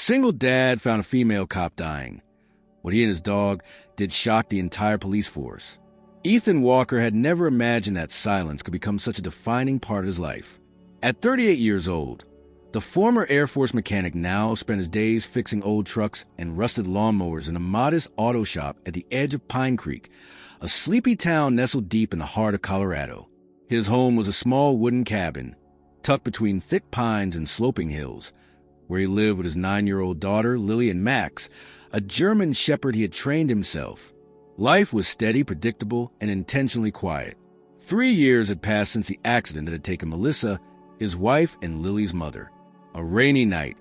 single dad found a female cop dying. What he and his dog did shocked the entire police force. Ethan Walker had never imagined that silence could become such a defining part of his life. At 38 years old, the former Air Force mechanic now spent his days fixing old trucks and rusted lawnmowers in a modest auto shop at the edge of Pine Creek, a sleepy town nestled deep in the heart of Colorado. His home was a small wooden cabin, tucked between thick pines and sloping hills, where he lived with his 9-year-old daughter, Lily, and Max, a German shepherd he had trained himself. Life was steady, predictable, and intentionally quiet. 3 years had passed since the accident that had taken Melissa, his wife, and Lily's mother. A rainy night,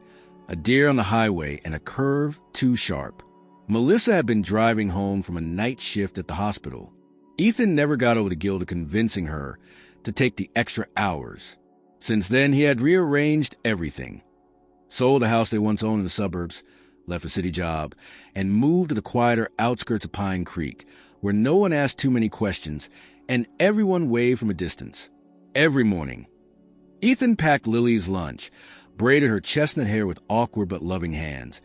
a deer on the highway, and a curve too sharp. Melissa had been driving home from a night shift at the hospital. Ethan never got over the guilt of convincing her to take the extra hours. Since then, he had rearranged everything. Sold a house they once owned in the suburbs, left a city job, and moved to the quieter outskirts of Pine Creek, where no one asked too many questions and everyone waved from a distance. Every morning, Ethan packed Lily's lunch, braided her chestnut hair with awkward but loving hands,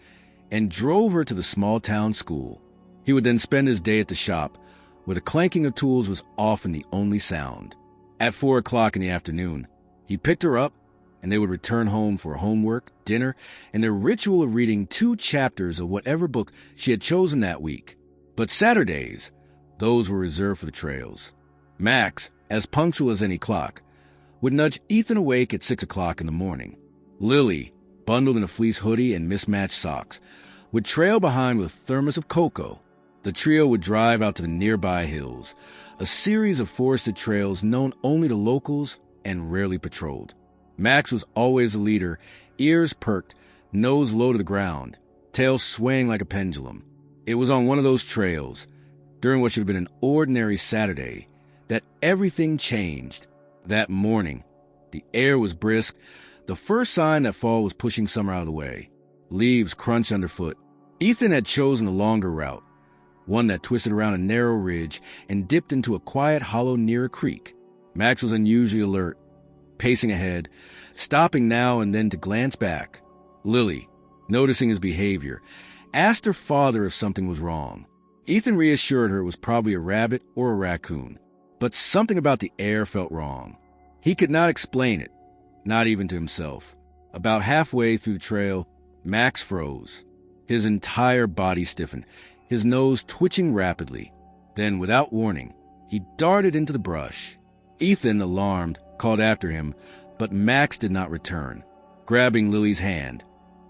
and drove her to the small-town school. He would then spend his day at the shop, where the clanking of tools was often the only sound. At 4 o'clock in the afternoon, he picked her up, and they would return home for homework, dinner, and their ritual of reading 2 chapters of whatever book she had chosen that week. But Saturdays, those were reserved for the trails. Max, as punctual as any clock, would nudge Ethan awake at 6 o'clock in the morning. Lily, bundled in a fleece hoodie and mismatched socks, would trail behind with a thermos of cocoa. The trio would drive out to the nearby hills, a series of forested trails known only to locals and rarely patrolled. Max was always a leader, ears perked, nose low to the ground, tail swaying like a pendulum. It was on one of those trails, during what should have been an ordinary Saturday, that everything changed. That morning, the air was brisk, the first sign that fall was pushing summer out of the way. Leaves crunched underfoot. Ethan had chosen a longer route, one that twisted around a narrow ridge and dipped into a quiet hollow near a creek. Max was unusually alert, pacing ahead, stopping now and then to glance back. Lily, noticing his behavior, asked her father if something was wrong. Ethan reassured her it was probably a rabbit or a raccoon, but something about the air felt wrong. He could not explain it, not even to himself. About halfway through the trail, Max froze. His entire body stiffened, his nose twitching rapidly. Then, without warning, he darted into the brush. Ethan, alarmed, called after him, but Max did not return. Grabbing Lily's hand,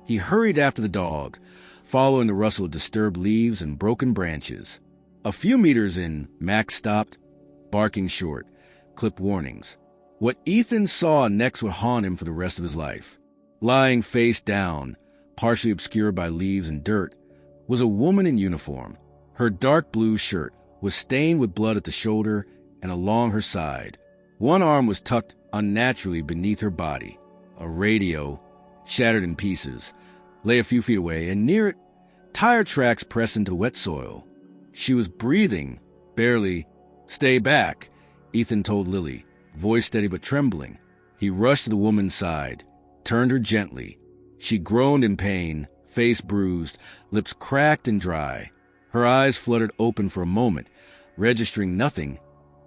he hurried after the dog, following the rustle of disturbed leaves and broken branches. A few meters in, Max stopped, barking short, clipped warnings. What Ethan saw next would haunt him for the rest of his life. Lying face down, partially obscured by leaves and dirt, was a woman in uniform. Her dark blue shirt was stained with blood at the shoulder and along her side. One arm was tucked unnaturally beneath her body. A radio, shattered in pieces, lay a few feet away, and near it, tire tracks pressed into wet soil. She was breathing, barely. "Stay back," Ethan told Lily, voice steady but trembling. He rushed to the woman's side, turned her gently. She groaned in pain, face bruised, lips cracked and dry. Her eyes fluttered open for a moment, registering nothing,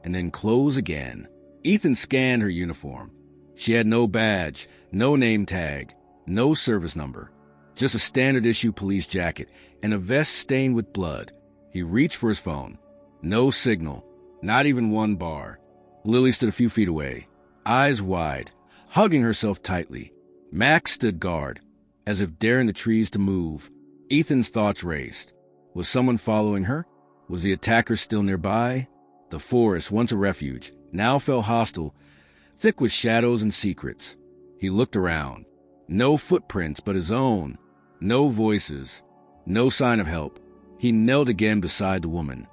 and then closed again. Ethan scanned her uniform. She had no badge, no name tag, no service number, just a standard-issue police jacket and a vest stained with blood. He reached for his phone. No signal, not even one bar. Lily stood a few feet away, eyes wide, hugging herself tightly. Max stood guard, as if daring the trees to move. Ethan's thoughts raced. Was someone following her? Was the attacker still nearby? The forest, once a refuge, now felt hostile, thick with shadows and secrets. He looked around. No footprints but his own. No voices. No sign of help. He knelt again beside the woman,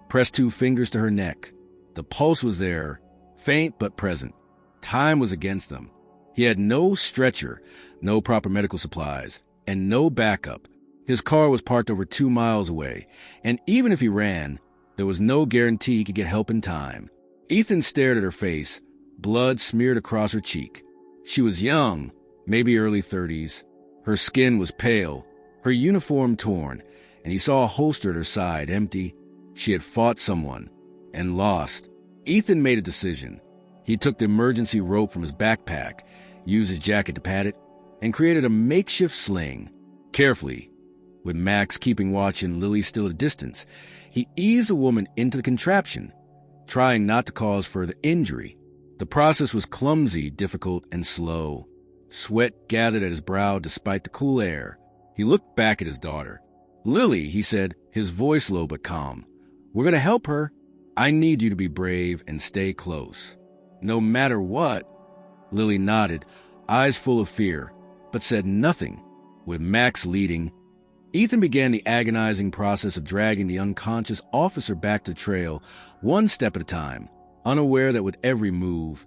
pressed 2 fingers to her neck. The pulse was there, faint but present. Time was against them. He had no stretcher, no proper medical supplies, and no backup. His car was parked over 2 miles away, and even if he ran, there was no guarantee he could get help in time. Ethan stared at her face, blood smeared across her cheek. She was young, maybe early 30s. Her skin was pale, her uniform torn, and he saw a holster at her side, empty. She had fought someone and lost. Ethan made a decision. He took the emergency rope from his backpack, used his jacket to pad it, and created a makeshift sling. Carefully, with Max keeping watch and Lily still at a distance, he eased the woman into the contraption, trying not to cause further injury. The process was clumsy, difficult, and slow. Sweat gathered at his brow despite the cool air. He looked back at his daughter. "Lily," he said, his voice low but calm, "we're going to help her. I need you to be brave and stay close. No matter what." Lily nodded, eyes full of fear, but said nothing. With Max leading, Ethan began the agonizing process of dragging the unconscious officer back the trail, one step at a time, unaware that with every move,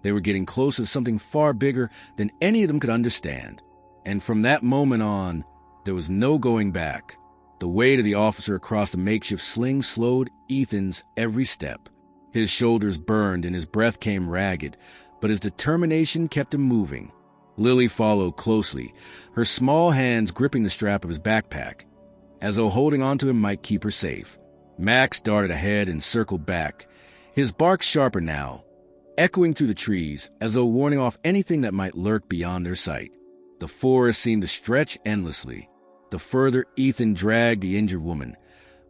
they were getting closer to something far bigger than any of them could understand. And from that moment on, there was no going back. The weight of the officer across the makeshift sling slowed Ethan's every step. His shoulders burned and his breath came ragged, but his determination kept him moving. Lily followed closely, her small hands gripping the strap of his backpack, as though holding onto him might keep her safe. Max darted ahead and circled back, his bark sharper now, echoing through the trees as though warning off anything that might lurk beyond their sight. The forest seemed to stretch endlessly. The further Ethan dragged the injured woman,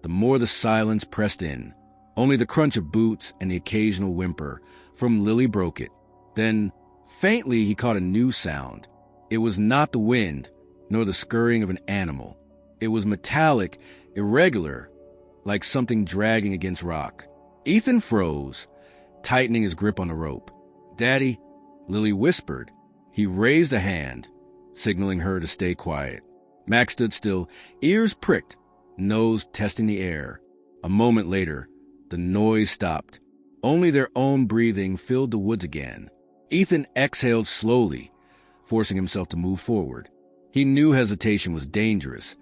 the more the silence pressed in. Only the crunch of boots and the occasional whimper from Lily broke it. Then, faintly, he caught a new sound. It was not the wind, nor the scurrying of an animal. It was metallic, irregular, like something dragging against rock. Ethan froze, tightening his grip on the rope. "Daddy," Lily whispered. He raised a hand, signaling her to stay quiet. Max stood still, ears pricked, nose testing the air. A moment later, the noise stopped. Only their own breathing filled the woods again. Ethan exhaled slowly, forcing himself to move forward. He knew hesitation was dangerous.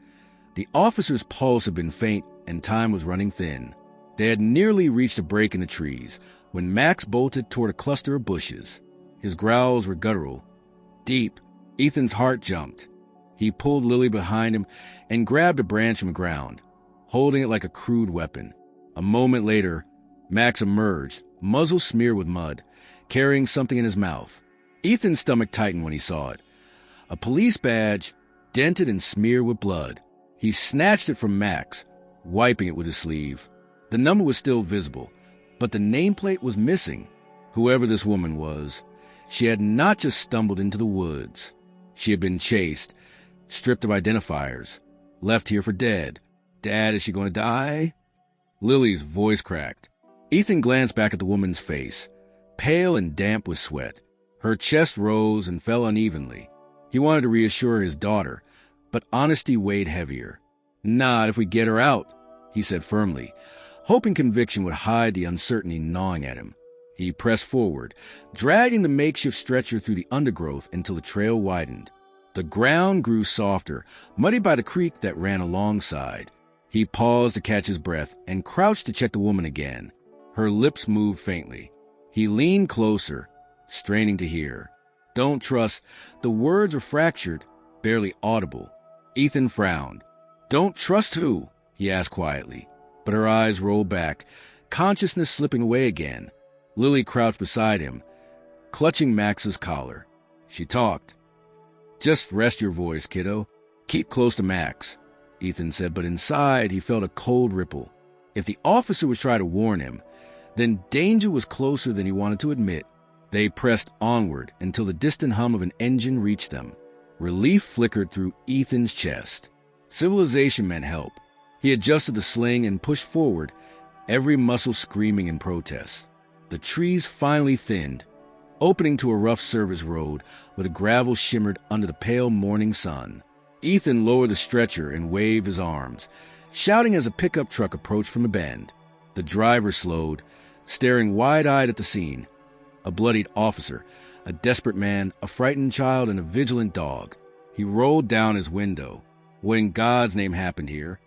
The officer's pulse had been faint and time was running thin. They had nearly reached a break in the trees when Max bolted toward a cluster of bushes. His growls were guttural, deep. Ethan's heart jumped. He pulled Lily behind him and grabbed a branch from the ground, holding it like a crude weapon. A moment later, Max emerged, muzzle smeared with mud, carrying something in his mouth. Ethan's stomach tightened when he saw it. A police badge, dented and smeared with blood. He snatched it from Max, wiping it with his sleeve. The number was still visible, but the nameplate was missing. Whoever this woman was, she had not just stumbled into the woods. She had been chased, stripped of identifiers, left here for dead. "Dad, is she going to die?" Lily's voice cracked. Ethan glanced back at the woman's face, pale and damp with sweat. Her chest rose and fell unevenly. He wanted to reassure his daughter, but honesty weighed heavier. "Not if we get her out," he said firmly, hoping conviction would hide the uncertainty gnawing at him. He pressed forward, dragging the makeshift stretcher through the undergrowth until the trail widened. The ground grew softer, muddied by the creek that ran alongside. He paused to catch his breath and crouched to check the woman again. Her lips moved faintly. He leaned closer, straining to hear. "Don't trust." The words were fractured, barely audible. Ethan frowned. "Don't trust who?" he asked quietly, but her eyes rolled back, consciousness slipping away again. Lily crouched beside him, clutching Max's collar. She talked. "Just rest your voice, kiddo. Keep close to Max," Ethan said, but inside he felt a cold ripple. If the officer was trying to warn him, then danger was closer than he wanted to admit. They pressed onward until the distant hum of an engine reached them. Relief flickered through Ethan's chest. Civilization meant help. He adjusted the sling and pushed forward, every muscle screaming in protest. The trees finally thinned, opening to a rough service road where the gravel shimmered under the pale morning sun. Ethan lowered the stretcher and waved his arms, shouting as a pickup truck approached from a bend. The driver slowed, staring wide-eyed at the scene. A bloodied officer, a desperate man, a frightened child, and a vigilant dog. He rolled down his window. "What in God's name happened here?"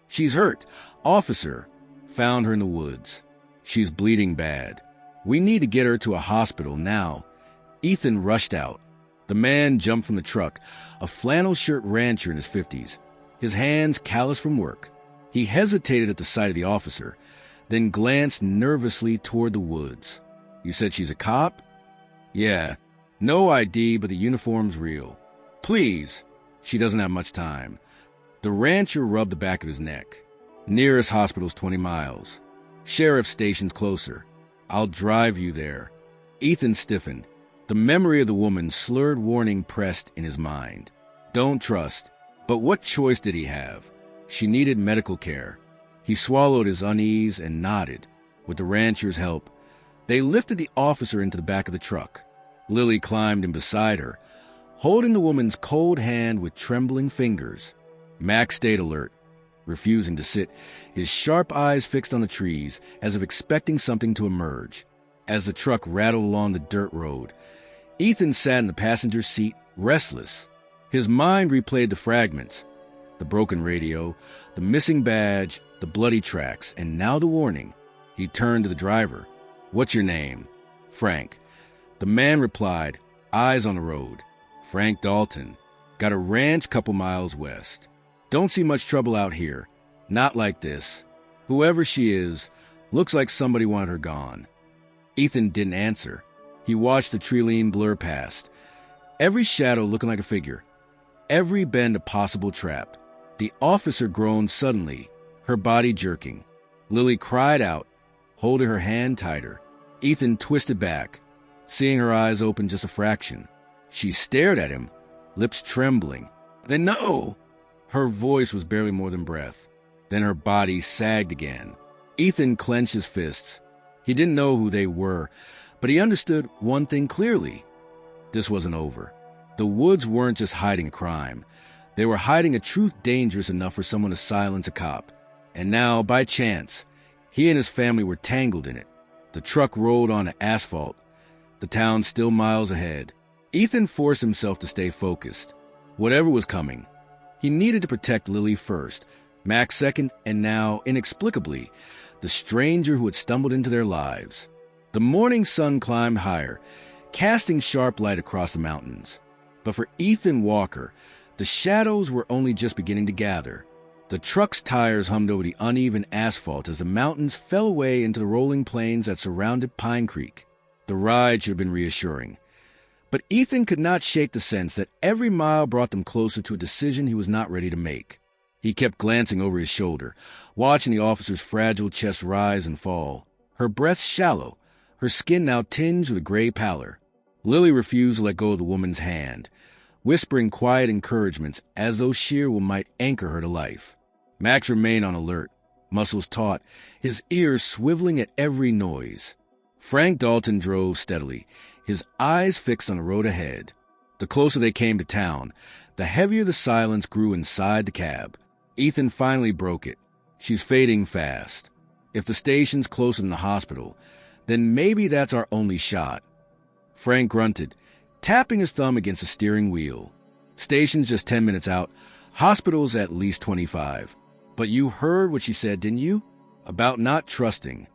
"She's hurt. Officer found her in the woods. She's bleeding bad. We need to get her to a hospital now." Ethan rushed out. The man jumped from the truck, a flannel shirt rancher in his 50s, his hands calloused from work. He hesitated at the sight of the officer, then glanced nervously toward the woods. "You said she's a cop?" "Yeah. No ID, but the uniform's real. Please." "She doesn't have much time." The rancher rubbed the back of his neck. "Nearest hospital's 20 miles. Sheriff's station's closer. I'll drive you there." Ethan stiffened. The memory of the woman's slurred warning pressed in his mind. Don't trust. But what choice did he have? She needed medical care. He swallowed his unease and nodded. With the rancher's help, they lifted the officer into the back of the truck. Lily climbed in beside her, holding the woman's cold hand with trembling fingers. Max stayed alert, refusing to sit, his sharp eyes fixed on the trees, as if expecting something to emerge. As the truck rattled along the dirt road, Ethan sat in the passenger seat, restless. His mind replayed the fragments, the broken radio, the missing badge, the bloody tracks, and now the warning. He turned to the driver. "What's your name?" "Frank." The man replied, eyes on the road. "Frank Dalton. Got a ranch couple miles west. Don't see much trouble out here. Not like this. Whoever she is, looks like somebody wanted her gone." Ethan didn't answer. He watched the tree line blur past, every shadow looking like a figure, every bend a possible trap. The officer groaned suddenly, her body jerking. Lily cried out, holding her hand tighter. Ethan twisted back, seeing her eyes open just a fraction. She stared at him, lips trembling. "Then no!" Her voice was barely more than breath. Then her body sagged again. Ethan clenched his fists. He didn't know who they were, but he understood one thing clearly. This wasn't over. The woods weren't just hiding a crime. They were hiding a truth dangerous enough for someone to silence a cop. And now, by chance, he and his family were tangled in it. The truck rolled onto asphalt, the town still miles ahead. Ethan forced himself to stay focused. Whatever was coming, he needed to protect Lily first, Max second, and now, inexplicably, the stranger who had stumbled into their lives. The morning sun climbed higher, casting sharp light across the mountains. But for Ethan Walker, the shadows were only just beginning to gather. The truck's tires hummed over the uneven asphalt as the mountains fell away into the rolling plains that surrounded Pine Creek. The ride should have been reassuring. But Ethan could not shake the sense that every mile brought them closer to a decision he was not ready to make. He kept glancing over his shoulder, watching the officer's fragile chest rise and fall, her breath shallow, her skin now tinged with a gray pallor. Lily refused to let go of the woman's hand, whispering quiet encouragements as though sheer will might anchor her to life. Max remained on alert, muscles taut, his ears swiveling at every noise. Frank Dalton drove steadily, his eyes fixed on the road ahead. The closer they came to town, the heavier the silence grew inside the cab. Ethan finally broke it. "She's fading fast. If the station's closer than the hospital, then maybe that's our only shot." Frank grunted, tapping his thumb against the steering wheel. "Station's just 10 minutes out. Hospital's at least 25. But you heard what she said, didn't you? About not trusting."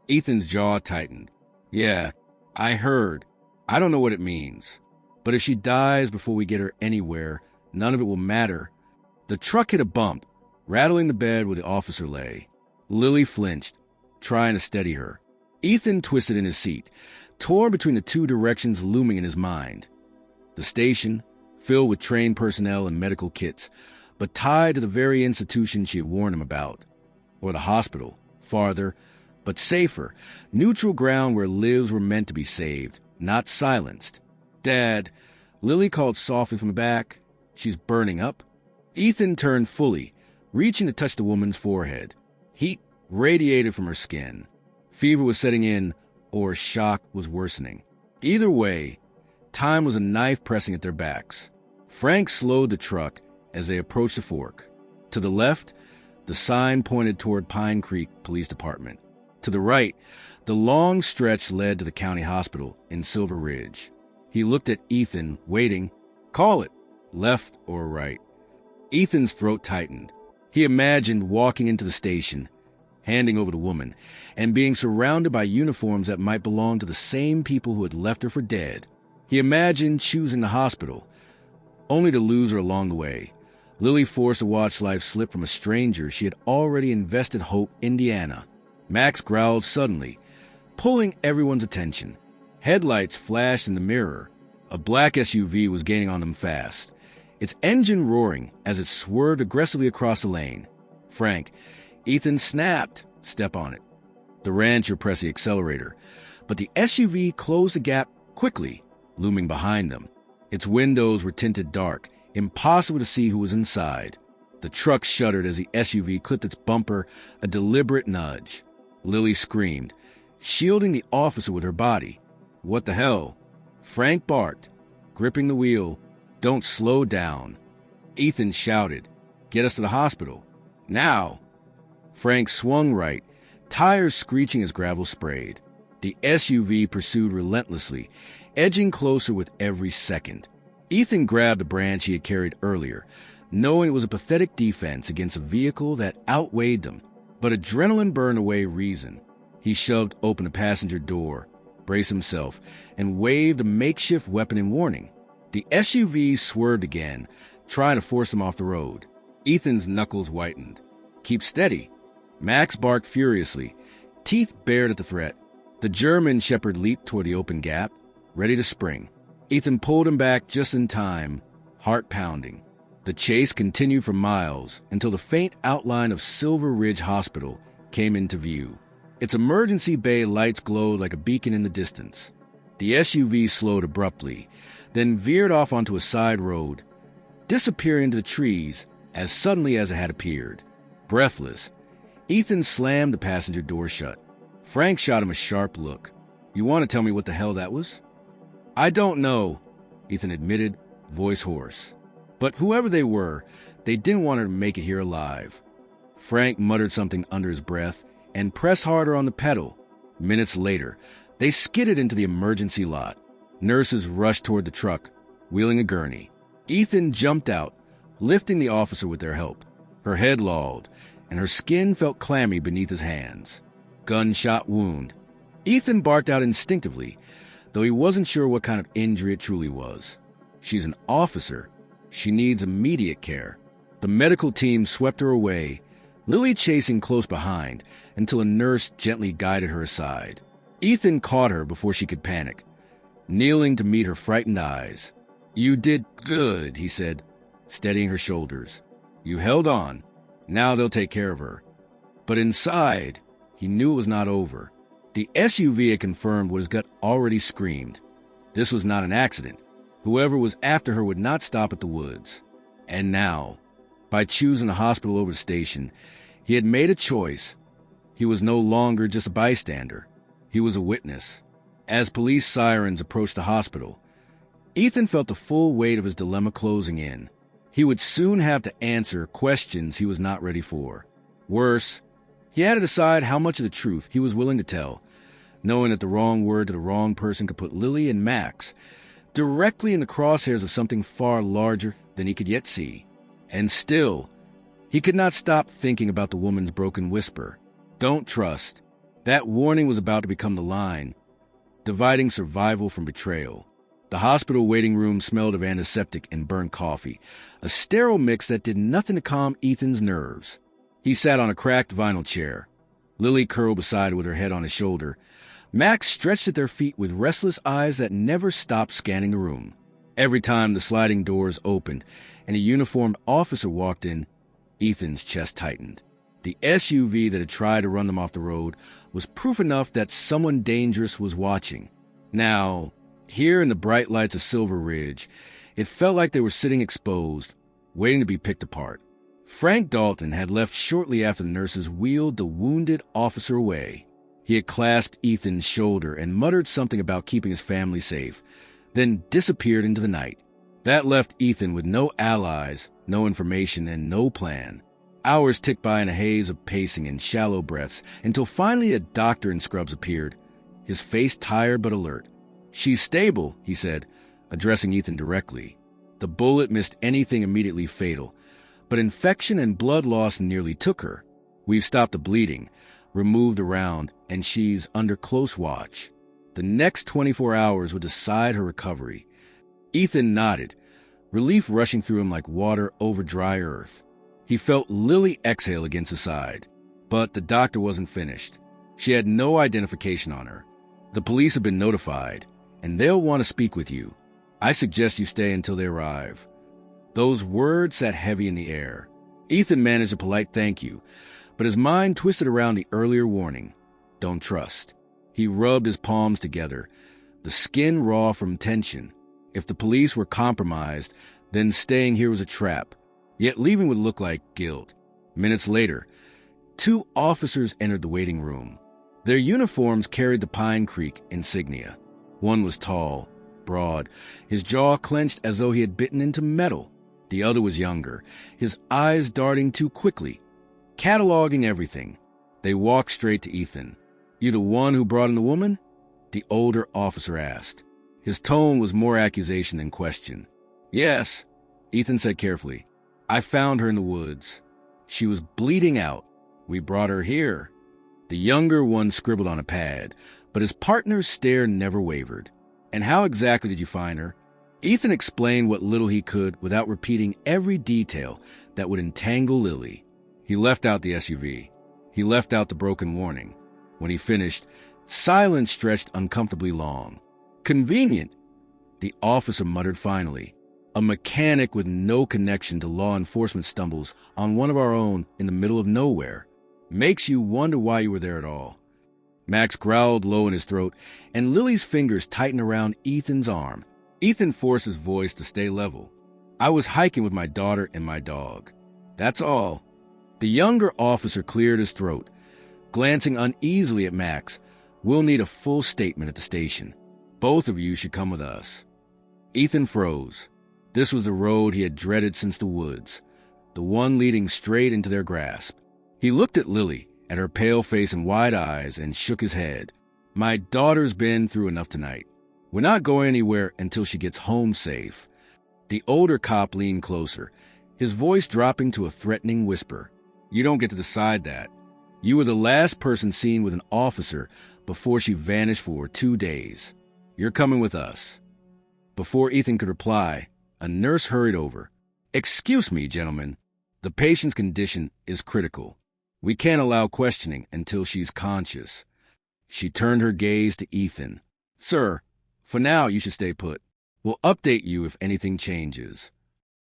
Ethan's jaw tightened. "Yeah, I heard. I don't know what it means. But if she dies before we get her anywhere, none of it will matter." The truck hit a bump, rattling the bed where the officer lay. Lily flinched, trying to steady her. Ethan twisted in his seat, torn between the two directions looming in his mind. The station, filled with trained personnel and medical kits, but tied to the very institution she had warned him about. Or the hospital, farther, but safer, neutral ground where lives were meant to be saved, not silenced. "Dad," Lily called softly from the back. "She's burning up." Ethan turned fully, reaching to touch the woman's forehead. Heat radiated from her skin. Fever was setting in, or shock was worsening. Either way, time was a knife pressing at their backs. Frank slowed the truck as they approached the fork. To the left, the sign pointed toward Pine Creek Police Department. To the right, the long stretch led to the county hospital in Silver Ridge. He looked at Ethan, waiting. "Call it, left or right." Ethan's throat tightened. He imagined walking into the station, handing over the woman, and being surrounded by uniforms that might belong to the same people who had left her for dead. He imagined choosing the hospital, only to lose her along the way. Lily forced to watch life slip from a stranger she had already invested hope Indiana. Max growled suddenly, pulling everyone's attention. Headlights flashed in the mirror. A black SUV was gaining on them fast, its engine roaring as it swerved aggressively across the lane. Frank, Ethan snapped, "Step on it." The rancher pressed the accelerator, but the SUV closed the gap quickly, looming behind them. Its windows were tinted dark, impossible to see who was inside. The truck shuddered as the SUV clipped its bumper, a deliberate nudge. Lily screamed, shielding the officer with her body. "What the hell?" Frank barked, gripping the wheel. "Don't slow down." Ethan shouted, "Get us to the hospital. Now!" Frank swung right, tires screeching as gravel sprayed. The SUV pursued relentlessly, edging closer with every second. Ethan grabbed the branch he had carried earlier, knowing it was a pathetic defense against a vehicle that outweighed them. But adrenaline burned away reason. He shoved open the passenger door, braced himself, and waved a makeshift weapon in warning. The SUV swerved again, trying to force him off the road. Ethan's knuckles whitened. "Keep steady." Max barked furiously, teeth bared at the threat. The German shepherd leaped toward the open gap, ready to spring. Ethan pulled him back just in time, heart pounding. The chase continued for miles until the faint outline of Silver Ridge Hospital came into view. Its emergency bay lights glowed like a beacon in the distance. The SUV slowed abruptly, then veered off onto a side road, disappearing into the trees as suddenly as it had appeared. Breathless, Ethan slammed the passenger door shut. Frank shot him a sharp look. "You want to tell me what the hell that was?" "I don't know," Ethan admitted, voice hoarse. But whoever they were, they didn't want her to make it here alive. Frank muttered something under his breath and pressed harder on the pedal. Minutes later, they skidded into the emergency lot. Nurses rushed toward the truck, wheeling a gurney. Ethan jumped out, lifting the officer with their help. Her head lolled, and her skin felt clammy beneath his hands. Gunshot wound. Ethan barked out instinctively, though he wasn't sure what kind of injury it truly was. She's an officer. She needs immediate care. The medical team swept her away, Lily chasing close behind until a nurse gently guided her aside. Ethan caught her before she could panic, kneeling to meet her frightened eyes. "You did good," he said, steadying her shoulders. "You held on. Now they'll take care of her." But inside, he knew it was not over. The SUV had confirmed what his gut already screamed. This was not an accident. Whoever was after her would not stop at the woods. And now, by choosing the hospital over the station, he had made a choice. He was no longer just a bystander. He was a witness. As police sirens approached the hospital, Ethan felt the full weight of his dilemma closing in. He would soon have to answer questions he was not ready for. Worse, he had to decide how much of the truth he was willing to tell, knowing that the wrong word to the wrong person could put Lily and Max directly in the crosshairs of something far larger than he could yet see. And still, he could not stop thinking about the woman's broken whisper. "Don't trust." That warning was about to become the line, dividing survival from betrayal. The hospital waiting room smelled of antiseptic and burnt coffee, a sterile mix that did nothing to calm Ethan's nerves. He sat on a cracked vinyl chair. Lily curled beside with her head on his shoulder. Max stretched at their feet with restless eyes that never stopped scanning the room. Every time the sliding doors opened and a uniformed officer walked in, Ethan's chest tightened. The SUV that had tried to run them off the road was proof enough that someone dangerous was watching. Now, here in the bright lights of Silver Ridge, it felt like they were sitting exposed, waiting to be picked apart. Frank Dalton had left shortly after the nurses wheeled the wounded officer away. He had clasped Ethan's shoulder and muttered something about keeping his family safe, then disappeared into the night. That left Ethan with no allies, no information, and no plan. Hours ticked by in a haze of pacing and shallow breaths until finally a doctor in scrubs appeared, his face tired but alert. "She's stable," he said, addressing Ethan directly. The bullet missed anything immediately fatal, but infection and blood loss nearly took her. "We've stopped the bleeding, removed the round, and she's under close watch." The next 24 hours would decide her recovery. Ethan nodded, relief rushing through him like water over dry earth. He felt Lily exhale against his side, but the doctor wasn't finished. She had no identification on her. The police have been notified, and they'll want to speak with you. I suggest you stay until they arrive. Those words sat heavy in the air. Ethan managed a polite thank you, but his mind twisted around the earlier warning. Don't trust. He rubbed his palms together, the skin raw from tension. If the police were compromised, then staying here was a trap. Yet leaving would look like guilt. Minutes later, 2 officers entered the waiting room. Their uniforms carried the Pine Creek insignia. One was tall, broad, his jaw clenched as though he had bitten into metal. The other was younger, his eyes darting too quickly, cataloging everything. They walked straight to Ethan. You the one who brought in the woman? The older officer asked. His tone was more accusation than question. Yes, Ethan said carefully. I found her in the woods. She was bleeding out. We brought her here. The younger one scribbled on a pad, but his partner's stare never wavered. And how exactly did you find her? Ethan explained what little he could without repeating every detail that would entangle Lily. He left out the SUV. He left out the broken warning. When he finished, silence stretched uncomfortably long. Convenient, the officer muttered finally. A mechanic with no connection to law enforcement stumbles on one of our own in the middle of nowhere. Makes you wonder why you were there at all. Max growled low in his throat, and Lily's fingers tightened around Ethan's arm. Ethan forced his voice to stay level. I was hiking with my daughter and my dog. That's all. The younger officer cleared his throat, glancing uneasily at Max. We'll need a full statement at the station. Both of you should come with us. Ethan froze. This was the road he had dreaded since the woods, the one leading straight into their grasp. He looked at Lily, at her pale face and wide eyes, and shook his head. My daughter's been through enough tonight. We're not going anywhere until she gets home safe. The older cop leaned closer, his voice dropping to a threatening whisper. You don't get to decide that. You were the last person seen with an officer before she vanished for 2 days. You're coming with us. Before Ethan could reply, a nurse hurried over. Excuse me, gentlemen. The patient's condition is critical. We can't allow questioning until she's conscious. She turned her gaze to Ethan. Sir, for now you should stay put. We'll update you if anything changes.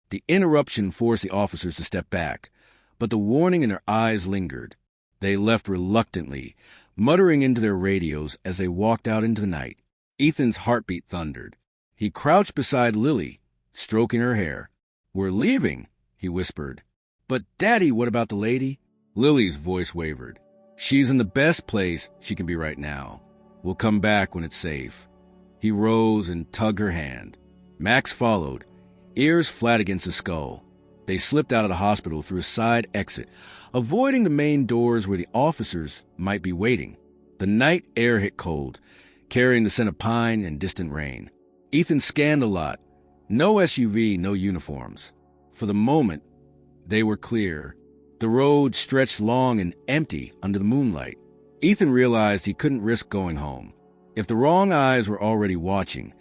The interruption forced the officers to step back, but the warning in their eyes lingered. They left reluctantly, muttering into their radios as they walked out into the night. Ethan's heartbeat thundered. He crouched beside Lily, stroking her hair. We're leaving, he whispered. But, Daddy, what about the lady? Lily's voice wavered. She's in the best place she can be right now. We'll come back when it's safe. He rose and tugged her hand. Max followed, ears flat against his skull. They slipped out of the hospital through a side exit, avoiding the main doors where the officers might be waiting. The night air hit cold, carrying the scent of pine and distant rain. Ethan scanned the lot. No SUV, no uniforms. For the moment, they were clear. The road stretched long and empty under the moonlight. Ethan realized he couldn't risk going home. If the wrong eyes were already watching,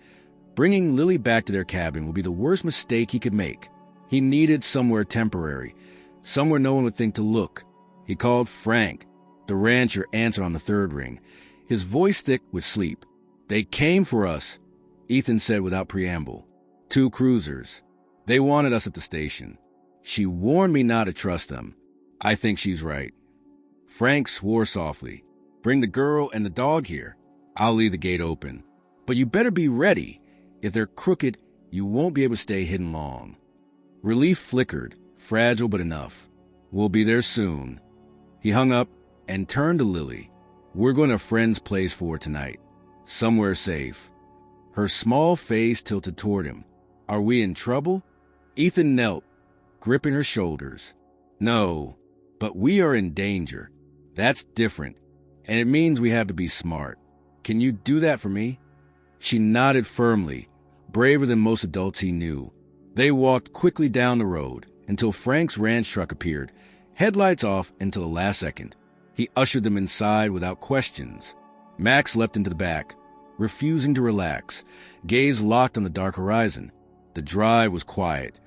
bringing Lily back to their cabin would be the worst mistake he could make. He needed somewhere temporary, somewhere no one would think to look. He called Frank. The rancher answered on the third ring, his voice thick with sleep. They came for us, Ethan said without preamble. 2 cruisers. They wanted us at the station. She warned me not to trust them. I think she's right. Frank swore softly. Bring the girl and the dog here. I'll leave the gate open. But you better be ready. If they're crooked, you won't be able to stay hidden long. Relief flickered, fragile but enough. We'll be there soon. He hung up and turned to Lily. We're going to a friend's place for tonight. Somewhere safe. Her small face tilted toward him. Are we in trouble? Ethan knelt, gripping her shoulders. No, but we are in danger. That's different, and it means we have to be smart. Can you do that for me? She nodded firmly, braver than most adults he knew. They walked quickly down the road until Frank's ranch truck appeared, headlights off until the last second. He ushered them inside without questions. Max leapt into the back, refusing to relax, gaze locked on the dark horizon. The drive was quiet,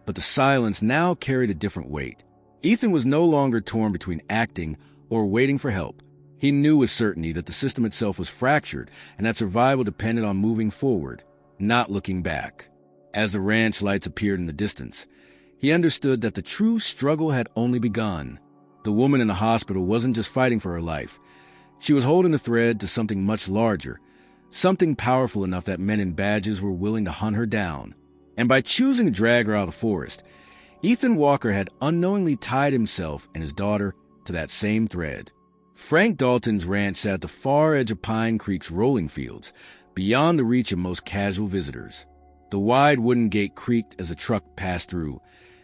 but the silence now carried a different weight. Ethan was no longer torn between acting or waiting for help. He knew with certainty that the system itself was fractured and that survival depended on moving forward, not looking back. As the ranch lights appeared in the distance, he understood that the true struggle had only begun. The woman in the hospital wasn't just fighting for her life. She was holding the thread to something much larger, something powerful enough that men in badges were willing to hunt her down. And by choosing to drag her out of the forest, Ethan Walker had unknowingly tied himself and his daughter to that same thread. Frank Dalton's ranch sat at the far edge of Pine Creek's rolling fields, beyond the reach of most casual visitors. The wide wooden gate creaked as a truck passed through,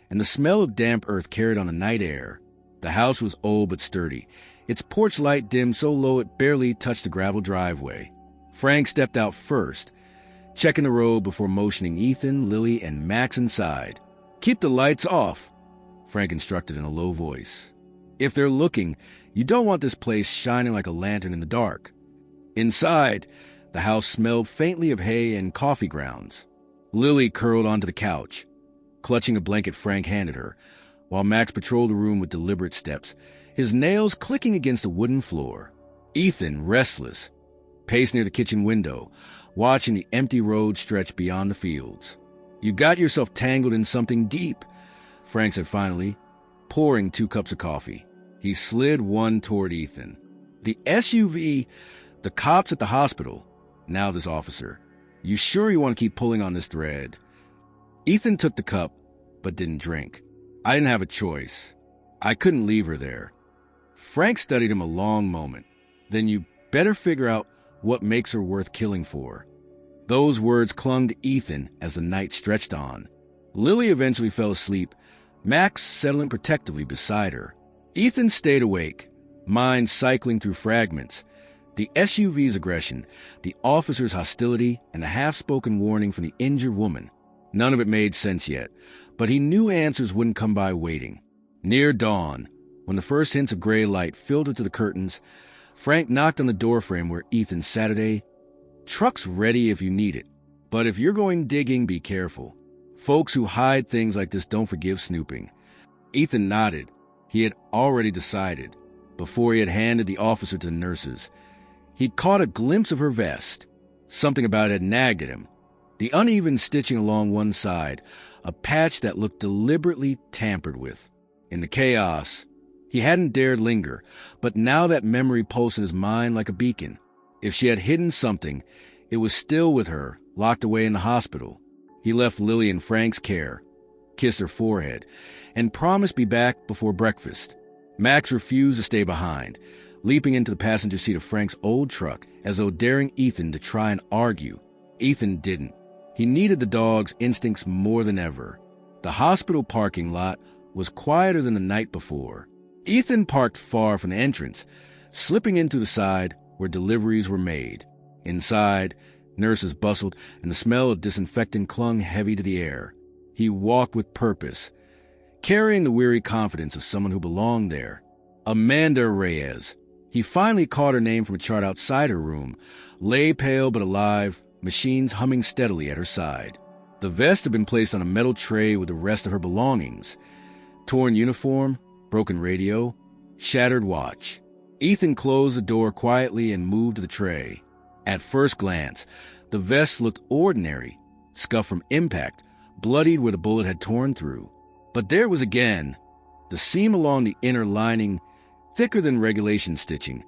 and the smell of damp earth carried on the night air. The house was old but sturdy, its porch light dimmed so low it barely touched the gravel driveway. Frank stepped out first, checking the road before motioning Ethan, Lily, and Max inside. "Keep the lights off," Frank instructed in a low voice. "If they're looking, you don't want this place shining like a lantern in the dark." Inside, the house smelled faintly of hay and coffee grounds. Lily curled onto the couch, clutching a blanket Frank handed her, while Max patrolled the room with deliberate steps, his nails clicking against the wooden floor. Ethan, restless, paced near the kitchen window, watching the empty road stretch beyond the fields. "You got yourself tangled in something deep," Frank said finally, pouring 2 cups of coffee. He slid one toward Ethan. "The SUV, the cops at the hospital, now this officer. You sure you want to keep pulling on this thread?" Ethan took the cup, but didn't drink. "I didn't have a choice. I couldn't leave her there." Frank studied him a long moment. "Then you better figure out what makes her worth killing for." Those words clung to Ethan as the night stretched on. Lily eventually fell asleep, Max settling protectively beside her. Ethan stayed awake, mind cycling through fragments. The SUV's aggression, the officer's hostility, and the half-spoken warning from the injured woman. None of it made sense yet, but he knew answers wouldn't come by waiting. Near dawn, when the first hints of gray light filtered through the curtains, Frank knocked on the doorframe where Ethan Saturday. "Truck's ready if you need it, but if you're going digging, be careful. Folks who hide things like this don't forgive snooping." Ethan nodded. He had already decided, before he had handed the officer to the nurses. He'd caught a glimpse of her vest. Something about it had nagged at him. The uneven stitching along one side, a patch that looked deliberately tampered with. In the chaos, he hadn't dared linger, but now that memory pulsed in his mind like a beacon. If she had hidden something, it was still with her, locked away in the hospital. He left Lily in Frank's care, kissed her forehead, and promised to be back before breakfast. Max refused to stay behind, leaping into the passenger seat of Frank's old truck as though daring Ethan to try and argue. Ethan didn't. He needed the dog's instincts more than ever. The hospital parking lot was quieter than the night before. Ethan parked far from the entrance, slipping into the side where deliveries were made. Inside, nurses bustled and the smell of disinfectant clung heavy to the air. He walked with purpose, carrying the weary confidence of someone who belonged there. Amanda Reyes. He finally caught her name from a chart outside her room, lay pale but alive, machines humming steadily at her side. The vest had been placed on a metal tray with the rest of her belongings. Torn uniform, broken radio, shattered watch. Ethan closed the door quietly and moved to the tray. At first glance, the vest looked ordinary, scuffed from impact, bloodied where the bullet had torn through. But there was again, the seam along the inner lining, thicker than regulation stitching,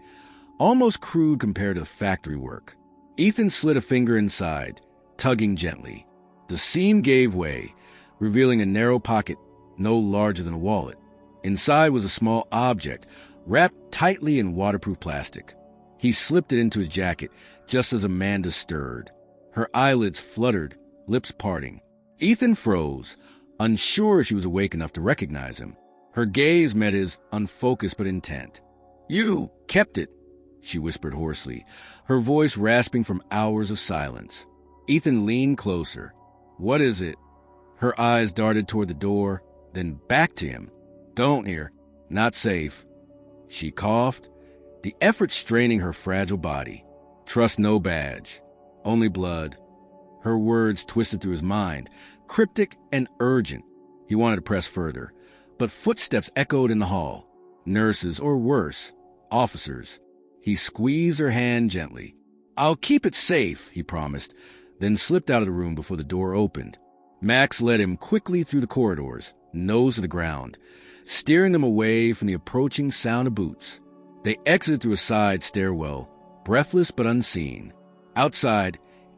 almost crude compared to factory work. Ethan slid a finger inside, tugging gently. The seam gave way, revealing a narrow pocket no larger than a wallet. Inside was a small object, wrapped tightly in waterproof plastic. He slipped it into his jacket just as Amanda stirred. Her eyelids fluttered, lips parting. Ethan froze, unsure she was awake enough to recognize him. Her gaze met his, unfocused but intent. "You kept it," she whispered hoarsely, her voice rasping from hours of silence. Ethan leaned closer. "What is it?" Her eyes darted toward the door, then back to him. "Don't here. Not safe." She coughed, the effort straining her fragile body. "Trust no badge." Only blood. Her words twisted through his mind, cryptic and urgent. He wanted to press further, but footsteps echoed in the hall. Nurses, or worse, officers. He squeezed her hand gently. "I'll keep it safe," he promised, then slipped out of the room before the door opened. Max led him quickly through the corridors, nose to the ground, steering them away from the approaching sound of boots. They exited through a side stairwell, breathless but unseen. Outside,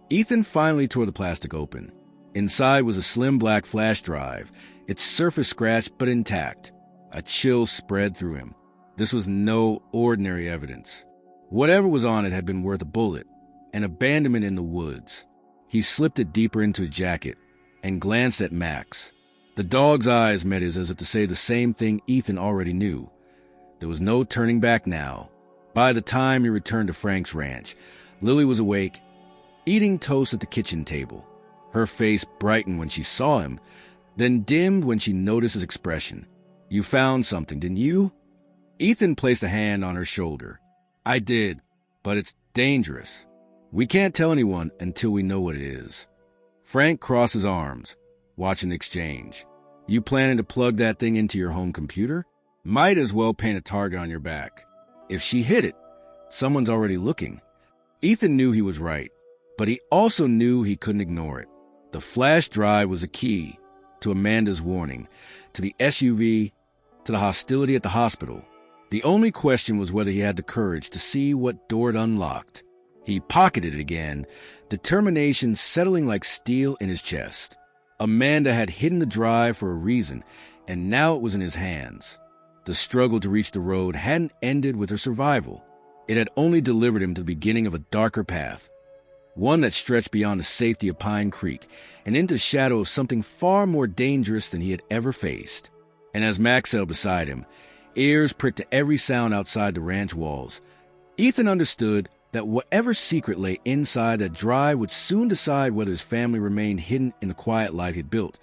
Ethan finally tore the plastic open. Inside was a slim black flash drive, its surface scratched but intact. A chill spread through him. This was no ordinary evidence. Whatever was on it had been worth a bullet, an abandonment in the woods. He slipped it deeper into his jacket and glanced at Max. The dog's eyes met his as if to say the same thing Ethan already knew. There was no turning back now. By the time he returned to Frank's ranch, Lily was awake, eating toast at the kitchen table. Her face brightened when she saw him, then dimmed when she noticed his expression. "You found something, didn't you?" Ethan placed a hand on her shoulder. "I did, but it's dangerous. We can't tell anyone until we know what it is." Frank crossed his arms, watching the exchange. "You planning to plug that thing into your home computer? Might as well paint a target on your back. If she hit it, someone's already looking." Ethan knew he was right, but he also knew he couldn't ignore it. The flash drive was a key to Amanda's warning, to the SUV, to the hostility at the hospital. The only question was whether he had the courage to see what door it unlocked. He pocketed it again, determination settling like steel in his chest. Amanda had hidden the drive for a reason, and now it was in his hands. The struggle to reach the road hadn't ended with her survival. It had only delivered him to the beginning of a darker path, one that stretched beyond the safety of Pine Creek and into the shadow of something far more dangerous than he had ever faced. And as Max sat beside him, ears pricked to every sound outside the ranch walls, Ethan understood that whatever secret lay inside that drive would soon decide whether his family remained hidden in the quiet life he'd built,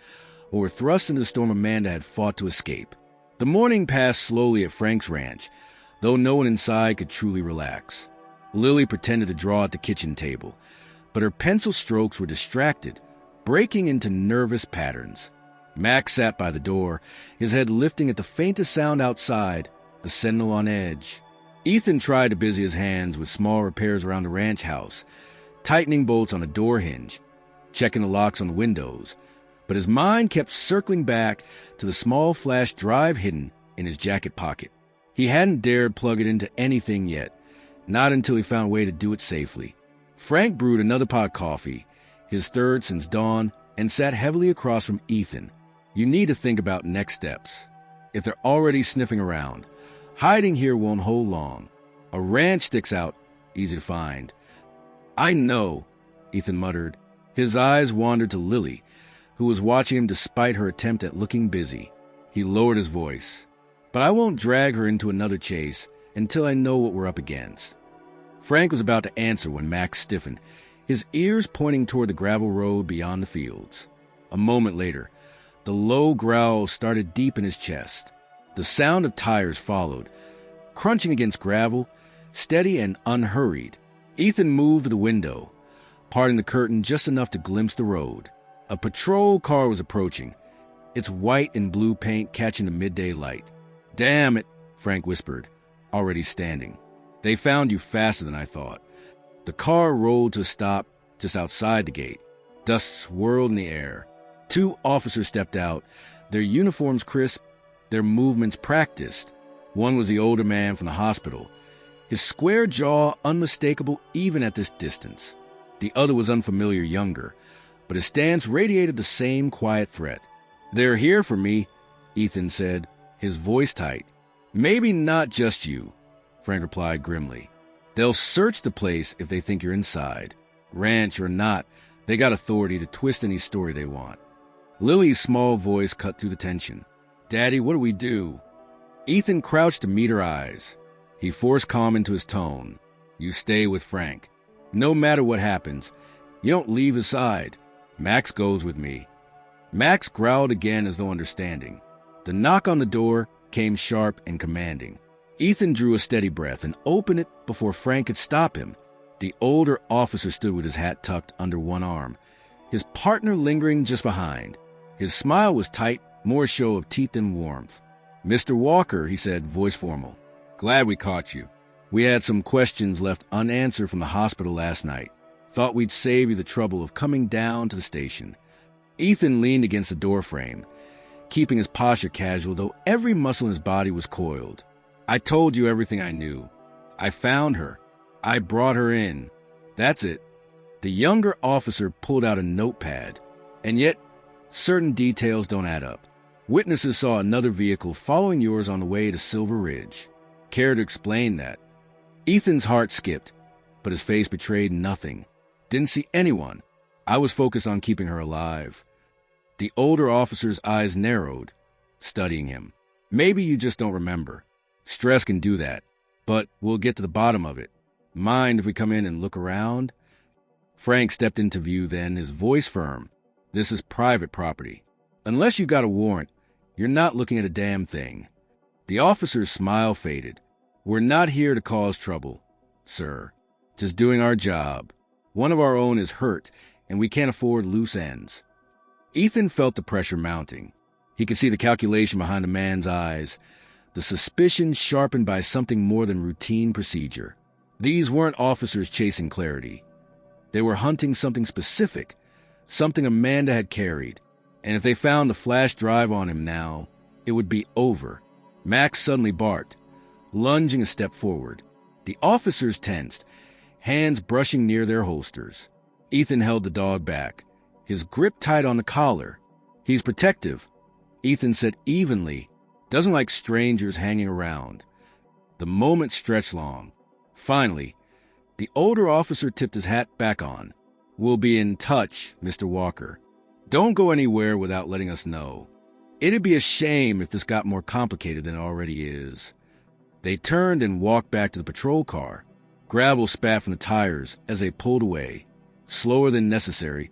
or were thrust into the storm Amanda had fought to escape. The morning passed slowly at Frank's ranch, though no one inside could truly relax. Lily pretended to draw at the kitchen table, but her pencil strokes were distracted, breaking into nervous patterns. Max sat by the door, his head lifting at the faintest sound outside, a sentinel on edge. Ethan tried to busy his hands with small repairs around the ranch house, tightening bolts on a door hinge, checking the locks on the windows, but his mind kept circling back to the small flash drive hidden in his jacket pocket. He hadn't dared plug it into anything yet, not until he found a way to do it safely. Frank brewed another pot of coffee, his third since dawn, and sat heavily across from Ethan. "You need to think about next steps. If they're already sniffing around, hiding here won't hold long. A ranch sticks out, easy to find." "I know," Ethan muttered. His eyes wandered to Lily, who was watching him despite her attempt at looking busy. He lowered his voice. "But I won't drag her into another chase until I know what we're up against." Frank was about to answer when Max stiffened, his ears pointing toward the gravel road beyond the fields. A moment later, the low growl started deep in his chest. The sound of tires followed, crunching against gravel, steady and unhurried. Ethan moved to the window, parting the curtain just enough to glimpse the road. A patrol car was approaching, its white and blue paint catching the midday light. "Damn it," Frank whispered, already standing. "They found you faster than I thought." The car rolled to a stop just outside the gate. Dust swirled in the air. Two officers stepped out, their uniforms crisp, their movements practiced. One was the older man from the hospital, his square jaw unmistakable even at this distance. The other was unfamiliar younger, but his stance radiated the same quiet threat. "They're here for me," Ethan said, his voice tight. "Maybe not just you," Frank replied grimly. "They'll search the place if they think you're inside. Ranch or not, they got authority to twist any story they want." Lily's small voice cut through the tension. "Daddy, what do we do?" Ethan crouched to meet her eyes. He forced calm into his tone. "You stay with Frank. No matter what happens, you don't leave his side. Max goes with me." Max growled again as though understanding. The knock on the door came sharp and commanding. Ethan drew a steady breath and opened it before Frank could stop him. The older officer stood with his hat tucked under one arm, his partner lingering just behind. His smile was tight, more show of teeth than warmth. "Mr. Walker," he said, voice formal. "Glad we caught you. We had some questions left unanswered from the hospital last night. Thought we'd save you the trouble of coming down to the station." Ethan leaned against the doorframe, keeping his posture casual, though every muscle in his body was coiled. "I told you everything I knew. I found her. I brought her in. That's it." The younger officer pulled out a notepad, and yet certain details don't add up. "Witnesses saw another vehicle following yours on the way to Silver Ridge. Care to explain that?" Ethan's heart skipped, but his face betrayed nothing. "Didn't see anyone. I was focused on keeping her alive." The older officer's eyes narrowed, studying him. "Maybe you just don't remember. Stress can do that, but we'll get to the bottom of it. Mind if we come in and look around?" Frank stepped into view then, his voice firm. "This is private property. Unless you got a warrant, you're not looking at a damn thing." The officer's smile faded. "We're not here to cause trouble, sir. Just doing our job. One of our own is hurt, and we can't afford loose ends." Ethan felt the pressure mounting. He could see the calculation behind the man's eyes, the suspicion sharpened by something more than routine procedure. These weren't officers chasing clarity. They were hunting something specific, something Amanda had carried, and if they found the flash drive on him now, it would be over. Max suddenly barked, lunging a step forward. The officers tensed, hands brushing near their holsters. Ethan held the dog back, his grip tight on the collar. "He's protective," Ethan said evenly. "Doesn't like strangers hanging around." The moment stretched long. Finally, the older officer tipped his hat back on. "We'll be in touch, Mr. Walker. Don't go anywhere without letting us know. It'd be a shame if this got more complicated than it already is." They turned and walked back to the patrol car. Gravel spat from the tires as they pulled away, slower than necessary,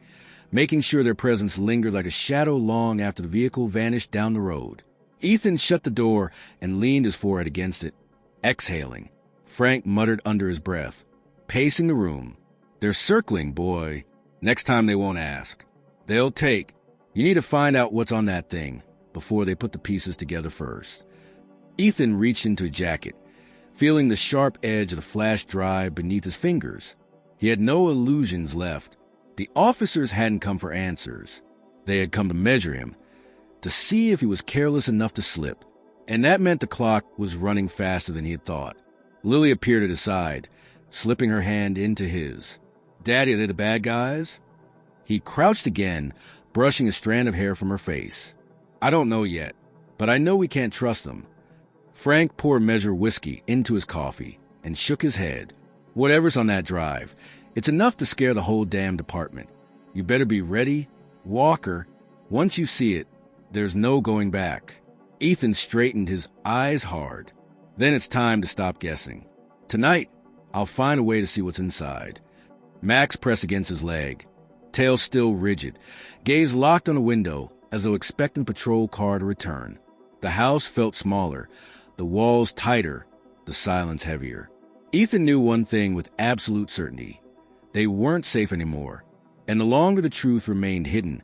making sure their presence lingered like a shadow long after the vehicle vanished down the road. Ethan shut the door and leaned his forehead against it, exhaling. Frank muttered under his breath, pacing the room. "They're circling, boy. Next time they won't ask. They'll take. You need to find out what's on that thing before they put the pieces together first." Ethan reached into his jacket, feeling the sharp edge of the flash drive beneath his fingers. He had no illusions left. The officers hadn't come for answers. They had come to measure him, to see if he was careless enough to slip. And that meant the clock was running faster than he had thought. Lily appeared at his side, slipping her hand into his. "Daddy, are they the bad guys?" He crouched again, brushing a strand of hair from her face. "I don't know yet, but I know we can't trust them." Frank poured a measure of whiskey into his coffee and shook his head. "Whatever's on that drive, it's enough to scare the whole damn department. You better be ready, Walker. Once you see it, there's no going back." Ethan straightened, his eyes hard. "Then it's time to stop guessing. Tonight, I'll find a way to see what's inside." Max pressed against his leg, tail still rigid, gaze locked on the window as though expecting the patrol car to return. The house felt smaller, the walls tighter, the silence heavier. Ethan knew one thing with absolute certainty. They weren't safe anymore, and the longer the truth remained hidden,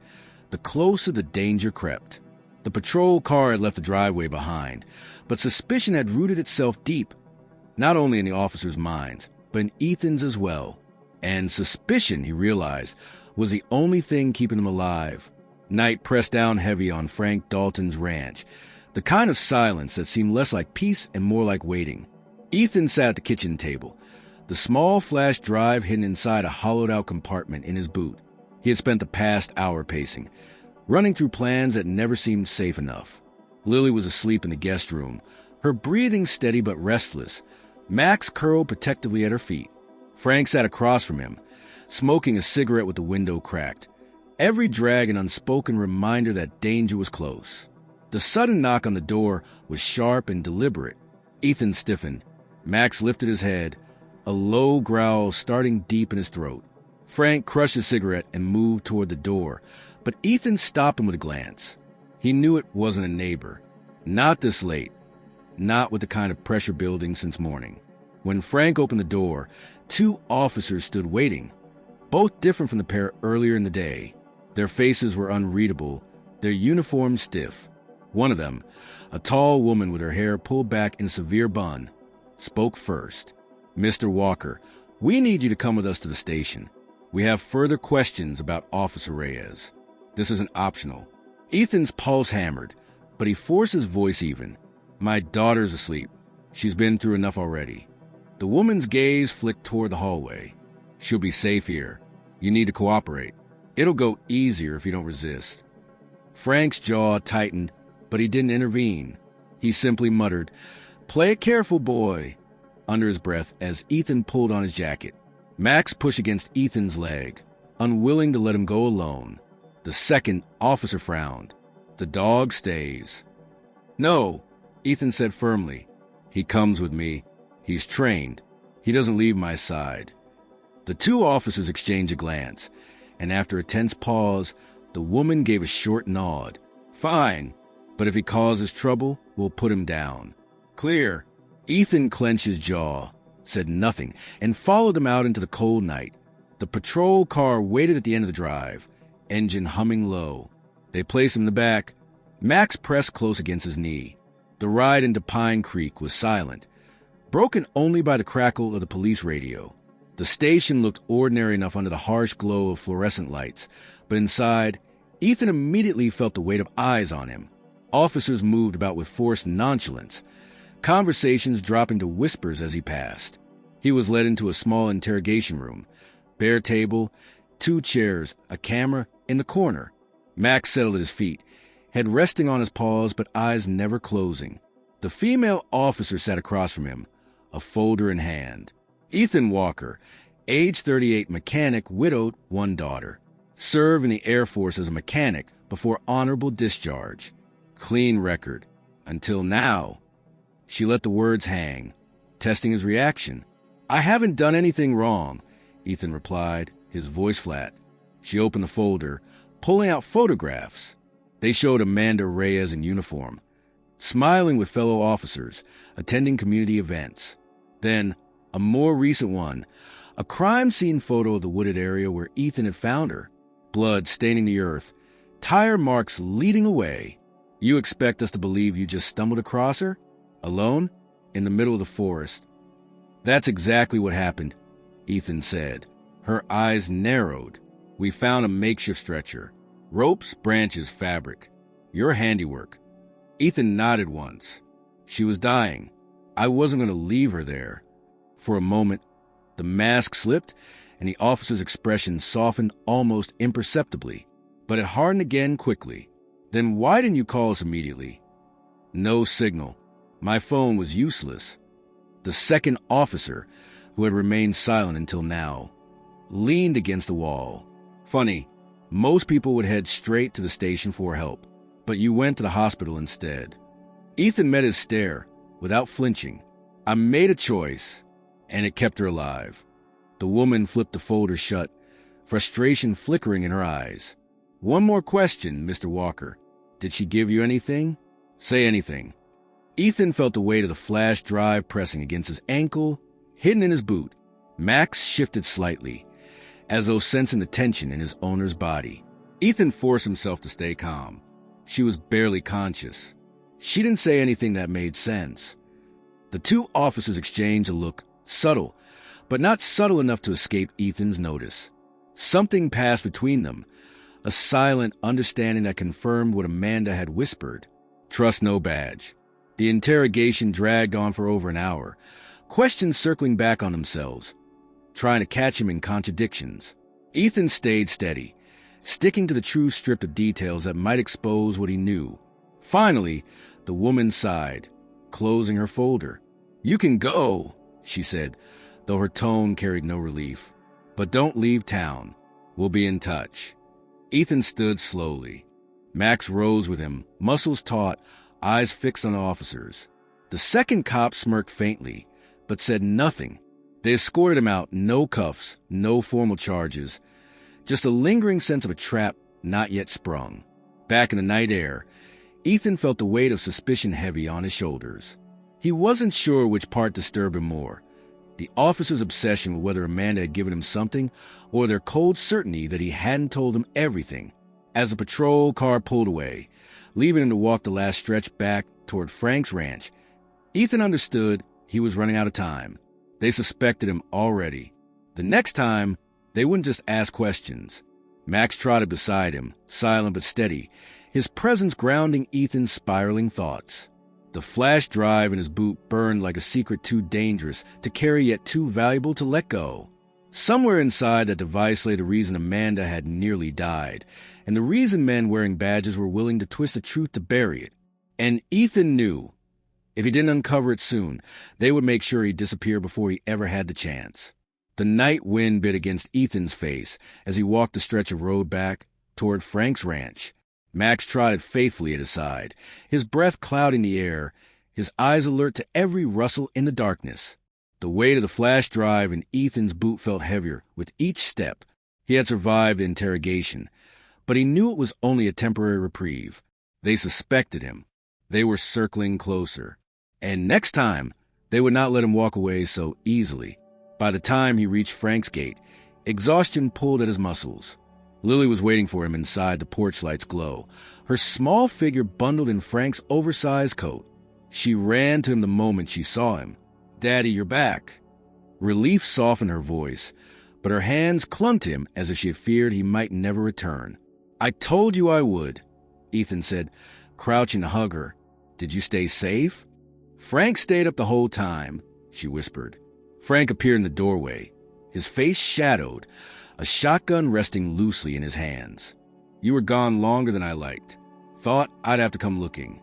the closer the danger crept. The patrol car had left the driveway behind, but suspicion had rooted itself deep, not only in the officers' minds, but in Ethan's as well. And suspicion, he realized, was the only thing keeping him alive. Night pressed down heavy on Frank Dalton's ranch, the kind of silence that seemed less like peace and more like waiting. Ethan sat at the kitchen table, the small flash drive hidden inside a hollowed-out compartment in his boot. He had spent the past hour pacing, running through plans that never seemed safe enough. Lily was asleep in the guest room, her breathing steady but restless. Max curled protectively at her feet. Frank sat across from him, smoking a cigarette with the window cracked, every drag an unspoken reminder that danger was close. The sudden knock on the door was sharp and deliberate. Ethan stiffened. Max lifted his head, a low growl starting deep in his throat. Frank crushed his cigarette and moved toward the door, but Ethan stopped him with a glance. He knew it wasn't a neighbor. Not this late. Not with the kind of pressure building since morning. When Frank opened the door, 2 officers stood waiting, both different from the pair earlier in the day. Their faces were unreadable, their uniforms stiff. One of them, a tall woman with her hair pulled back in a severe bun, spoke first. "Mr. Walker, we need you to come with us to the station. We have further questions about Officer Reyes. This isn't optional." Ethan's pulse hammered, but he forced his voice even. "My daughter's asleep. She's been through enough already." The woman's gaze flicked toward the hallway. "She'll be safe here. You need to cooperate. It'll go easier if you don't resist." Frank's jaw tightened, but he didn't intervene. He simply muttered, "Play it careful, boy," under his breath as Ethan pulled on his jacket. Max pushed against Ethan's leg, unwilling to let him go alone. The second officer frowned. "The dog stays." "No," Ethan said firmly. "He comes with me. He's trained. He doesn't leave my side." The 2 officers exchanged a glance, and after a tense pause, the woman gave a short nod. "Fine, but if he causes trouble, we'll put him down." "Clear." Ethan clenched his jaw, said nothing, and followed them out into the cold night. The patrol car waited at the end of the drive, engine humming low. They placed him in the back. Max pressed close against his knee. The ride into Pine Creek was silent, broken only by the crackle of the police radio. The station looked ordinary enough under the harsh glow of fluorescent lights, but inside, Ethan immediately felt the weight of eyes on him. Officers moved about with forced nonchalance, conversations dropping to whispers as he passed. He was led into a small interrogation room, bare table, 2 chairs, a camera in the corner. Max settled at his feet, head resting on his paws but eyes never closing. The female officer sat across from him, a folder in hand. Ethan Walker, age 38, mechanic, widowed, 1 daughter. Served in the Air Force as a mechanic before honorable discharge. Clean record. Until now. She let the words hang, testing his reaction. "I haven't done anything wrong," Ethan replied, his voice flat. She opened the folder, pulling out photographs. They showed Amanda Reyes in uniform, smiling with fellow officers, attending community events. Then, a more recent one, a crime scene photo of the wooded area where Ethan had found her. Blood staining the earth, tire marks leading away. "You expect us to believe you just stumbled across her? Alone? In the middle of the forest?" "That's exactly what happened," Ethan said. Her eyes narrowed. "We found a makeshift stretcher. Ropes, branches, fabric. Your handiwork." Ethan nodded once. "She was dying. I wasn't going to leave her there." For a moment, the mask slipped, and the officer's expression softened almost imperceptibly, but it hardened again quickly. "Then why didn't you call us immediately?" "No signal. My phone was useless." The second officer, who had remained silent until now, leaned against the wall. "Funny, most people would head straight to the station for help, but you went to the hospital instead." Ethan met his stare, without flinching. "I made a choice, and it kept her alive." The woman flipped the folder shut, frustration flickering in her eyes. "One more question, Mr. Walker. Did she give you anything? Say anything." Ethan felt the weight of the flash drive pressing against his ankle, hidden in his boot. Max shifted slightly, as though sensing the tension in his owner's body. Ethan forced himself to stay calm. She was barely conscious. She didn't say anything that made sense. The 2 officers exchanged a look, subtle, but not subtle enough to escape Ethan's notice. Something passed between them, a silent understanding that confirmed what Amanda had whispered. Trust no badge. The interrogation dragged on for over an hour, questions circling back on themselves, trying to catch him in contradictions. Ethan stayed steady, sticking to the true strip of details that might expose what he knew. Finally, the woman sighed, closing her folder. "You can go," she said, though her tone carried no relief. "But don't leave town. We'll be in touch." Ethan stood slowly. Max rose with him, muscles taut, eyes fixed on the officers. The second cop smirked faintly, but said nothing. They escorted him out, no cuffs, no formal charges, just a lingering sense of a trap not yet sprung. Back in the night air, Ethan felt the weight of suspicion heavy on his shoulders. He wasn't sure which part disturbed him more, The officer's obsession with whether Amanda had given him something, or their cold certainty that he hadn't told them everything. As the patrol car pulled away, leaving him to walk the last stretch back toward Frank's ranch, Ethan understood he was running out of time. They suspected him already. The next time, they wouldn't just ask questions. Max trotted beside him, silent but steady, his presence grounding Ethan's spiraling thoughts. The flash drive in his boot burned like a secret too dangerous to carry yet too valuable to let go. Somewhere inside that device lay the reason Amanda had nearly died, and the reason men wearing badges were willing to twist the truth to bury it. And Ethan knew, if he didn't uncover it soon, they would make sure he disappeared before he ever had the chance. The night wind bit against Ethan's face as he walked the stretch of road back toward Frank's ranch. Max trotted faithfully at his side, his breath clouding the air, his eyes alert to every rustle in the darkness. The weight of the flash drive in Ethan's boot felt heavier with each step. He had survived the interrogation, but he knew it was only a temporary reprieve. They suspected him. They were circling closer. And next time, they would not let him walk away so easily. By the time he reached Frank's gate, exhaustion pulled at his muscles. Lily was waiting for him inside the porch light's glow, her small figure bundled in Frank's oversized coat. She ran to him the moment she saw him. "Daddy, you're back." Relief softened her voice, but her hands clung to him as if she had feared he might never return. "I told you I would," Ethan said, crouching to hug her. "Did you stay safe?" "Frank stayed up the whole time," she whispered. Frank appeared in the doorway, his face shadowed, a shotgun resting loosely in his hands. "You were gone longer than I liked. Thought I'd have to come looking."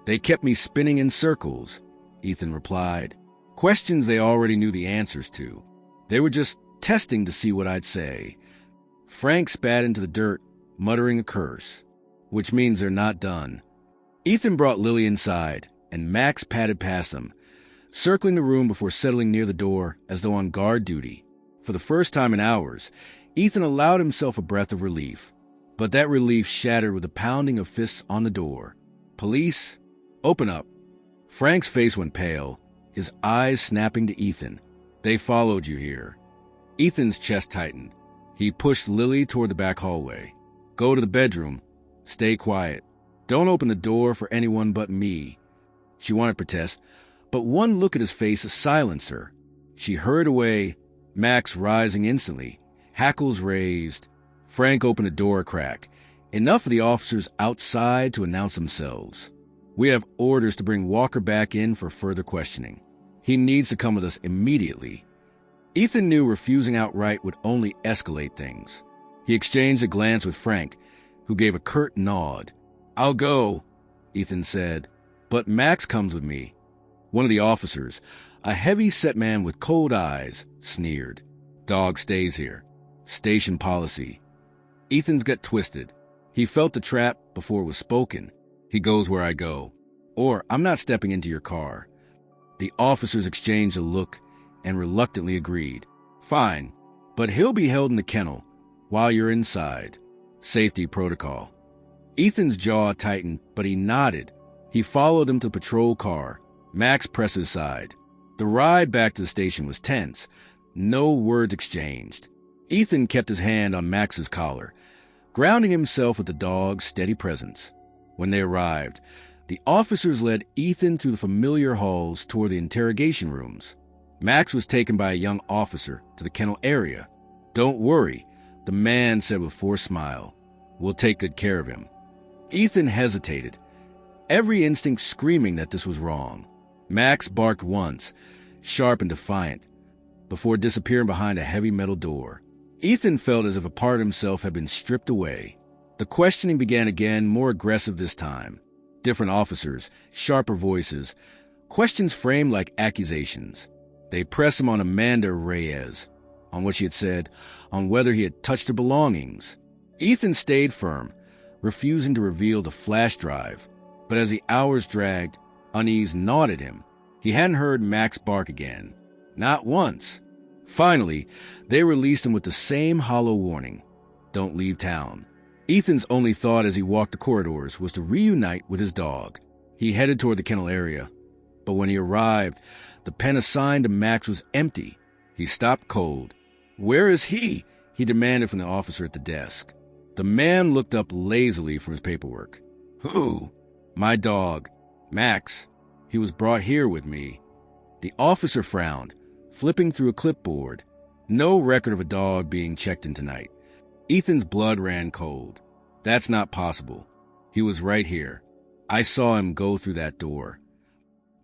"They kept me spinning in circles," Ethan replied. Questions they already knew the answers to. They were just testing to see what I'd say. Frank spat into the dirt, muttering a curse, which means they're not done. Ethan brought Lily inside, and Max padded past them, circling the room before settling near the door as though on guard duty. For the first time in hours, Ethan allowed himself a breath of relief, but that relief shattered with the pounding of fists on the door. "Police, open up." Frank's face went pale, his eyes snapping to Ethan. "They followed you here." Ethan's chest tightened. He pushed Lily toward the back hallway. "Go to the bedroom. Stay quiet. Don't open the door for anyone but me." She wanted to protest, but one look at his face silenced her. She hurried away, Max rising instantly, hackles raised. Frank opened the door a crack, enough for the officers outside to announce themselves. "We have orders to bring Walker back in for further questioning. He needs to come with us immediately." Ethan knew refusing outright would only escalate things. He exchanged a glance with Frank, who gave a curt nod. "I'll go," Ethan said, "but Max comes with me." One of the officers, a heavy-set man with cold eyes, sneered. "Dog stays here. Station policy." Ethan's gut twisted. He felt the trap before it was spoken. "He goes where I go. Or I'm not stepping into your car." The officers exchanged a look and reluctantly agreed. "Fine, but he'll be held in the kennel while you're inside. Safety protocol." Ethan's jaw tightened, but he nodded. He followed them to the patrol car. Max pressed aside. The ride back to the station was tense. No words exchanged. Ethan kept his hand on Max's collar, grounding himself with the dog's steady presence. When they arrived, the officers led Ethan through the familiar halls toward the interrogation rooms. Max was taken by a young officer to the kennel area. "Don't worry," the man said with forced smile. "We'll take good care of him." Ethan hesitated, every instinct screaming that this was wrong. Max barked once, sharp and defiant, before disappearing behind a heavy metal door. Ethan felt as if a part of himself had been stripped away. The questioning began again, more aggressive this time. Different officers, sharper voices, questions framed like accusations. They pressed him on Amanda Reyes, on what she had said, on whether he had touched her belongings. Ethan stayed firm, refusing to reveal the flash drive, but as the hours dragged, unease gnawed at him. He hadn't heard Max bark again. Not once. Finally, they released him with the same hollow warning. Don't leave town. Ethan's only thought as he walked the corridors was to reunite with his dog. He headed toward the kennel area, but when he arrived, The pen assigned to Max was empty. He stopped cold. "Where is he?" he demanded from the officer at the desk. The man looked up lazily from his paperwork. "Who?" "My dog, Max. He was brought here with me." The officer frowned, flipping through a clipboard. No record of a dog being checked in tonight. Ethan's blood ran cold. "That's not possible. He was right here. I saw him go through that door."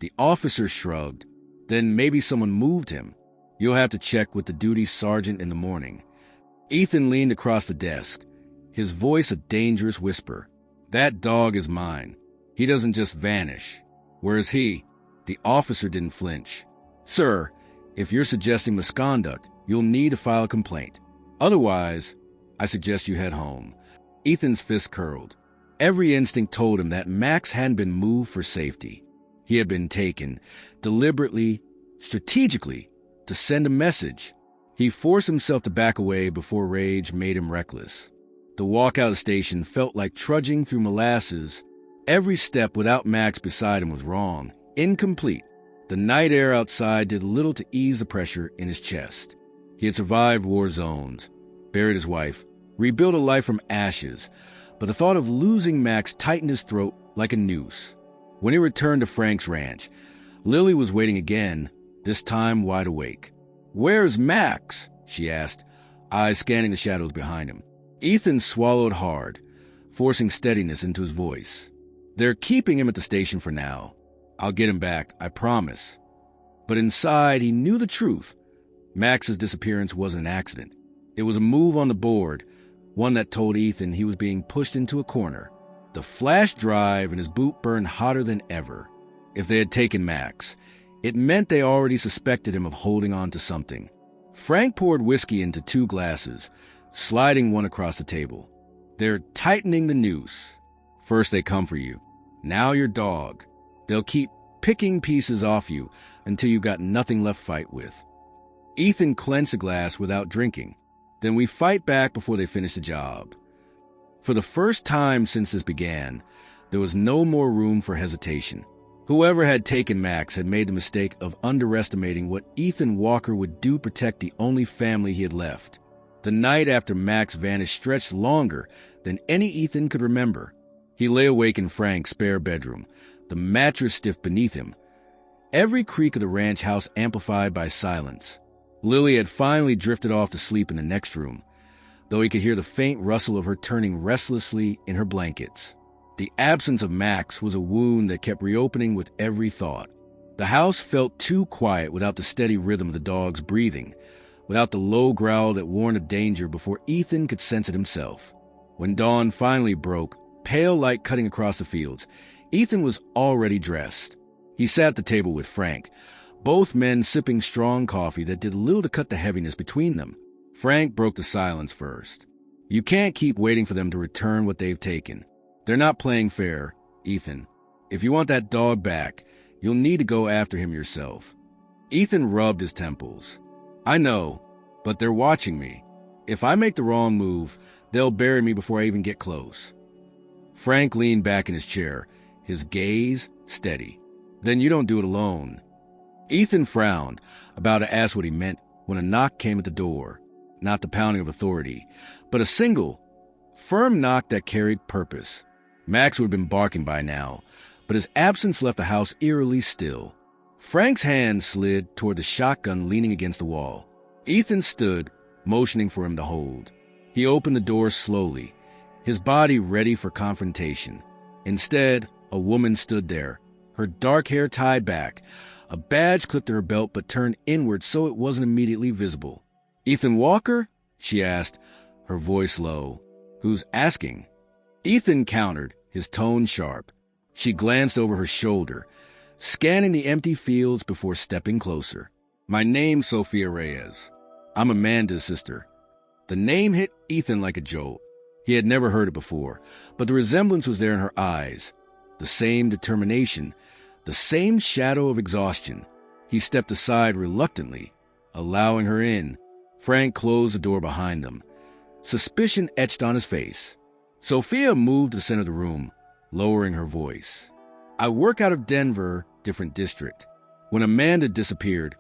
The officer shrugged. "Then maybe someone moved him. You'll have to check with the duty sergeant in the morning." Ethan leaned across the desk, his voice a dangerous whisper. "That dog is mine. He doesn't just vanish." "Where is he?" The officer didn't flinch. "Sir, if you're suggesting misconduct, you'll need to file a complaint. Otherwise, I suggest you head home." Ethan's fist curled. Every instinct told him that Max hadn't been moved for safety. He had been taken, deliberately, strategically, to send a message. He forced himself to back away before rage made him reckless. The walk out of the station felt like trudging through molasses. Every step without Max beside him was wrong, incomplete. The night air outside did little to ease the pressure in his chest. He had survived war zones, buried his wife, rebuilt a life from ashes, but the thought of losing Max tightened his throat like a noose. When he returned to Frank's ranch, Lily was waiting again, this time wide awake. "Where's Max?" she asked, eyes scanning the shadows behind him. Ethan swallowed hard, forcing steadiness into his voice. "They're keeping him at the station for now. I'll get him back, I promise." But inside, he knew the truth. Max's disappearance wasn't an accident. It was a move on the board, one that told Ethan he was being pushed into a corner. The flash drive in his boot burned hotter than ever. If they had taken Max, it meant they already suspected him of holding on to something. Frank poured whiskey into 2 glasses, sliding one across the table. "They're tightening the noose. First they come for you. Now your dog. They'll keep picking pieces off you until you've got nothing left to fight with." Ethan clenched a glass without drinking. "Then we fight back before they finish the job." For the first time since this began, there was no more room for hesitation. Whoever had taken Max had made the mistake of underestimating what Ethan Walker would do to protect the only family he had left. The night after Max vanished stretched longer than any Ethan could remember. He lay awake in Frank's spare bedroom, the mattress stiff beneath him. Every creak of the ranch house amplified by silence. Lily had finally drifted off to sleep in the next room, though he could hear the faint rustle of her turning restlessly in her blankets. The absence of Max was a wound that kept reopening with every thought. The house felt too quiet without the steady rhythm of the dog's breathing, without the low growl that warned of danger before Ethan could sense it himself. When dawn finally broke, pale light cutting across the fields, Ethan was already dressed. He sat at the table with Frank, both men sipping strong coffee that did little to cut the heaviness between them. Frank broke the silence first. "You can't keep waiting for them to return what they've taken. They're not playing fair, Ethan. If you want that dog back, you'll need to go after him yourself." Ethan rubbed his temples. "I know, but they're watching me. If I make the wrong move, they'll bury me before I even get close." Frank leaned back in his chair, his gaze steady. "Then you don't do it alone." Ethan frowned, about to ask what he meant, when a knock came at the door. Not the pounding of authority, but a single, firm knock that carried purpose. Max would have been barking by now, but his absence left the house eerily still. Frank's hand slid toward the shotgun leaning against the wall. Ethan stood, motioning for him to hold. He opened the door slowly, his body ready for confrontation. Instead, a woman stood there, her dark hair tied back, a badge clipped to her belt but turned inward so it wasn't immediately visible. "Ethan Walker?" she asked, her voice low. "Who's asking?" Ethan countered, his tone sharp. She glanced over her shoulder, scanning the empty fields before stepping closer. "My name's Sophia Reyes. I'm Amanda's sister." The name hit Ethan like a jolt. He had never heard it before, but the resemblance was there in her eyes. The same determination, the same shadow of exhaustion. He stepped aside reluctantly, allowing her in. Frank closed the door behind them. Suspicion etched on his face. Sophia moved to the center of the room, lowering her voice. "I work out of Denver, different district. When Amanda disappeared,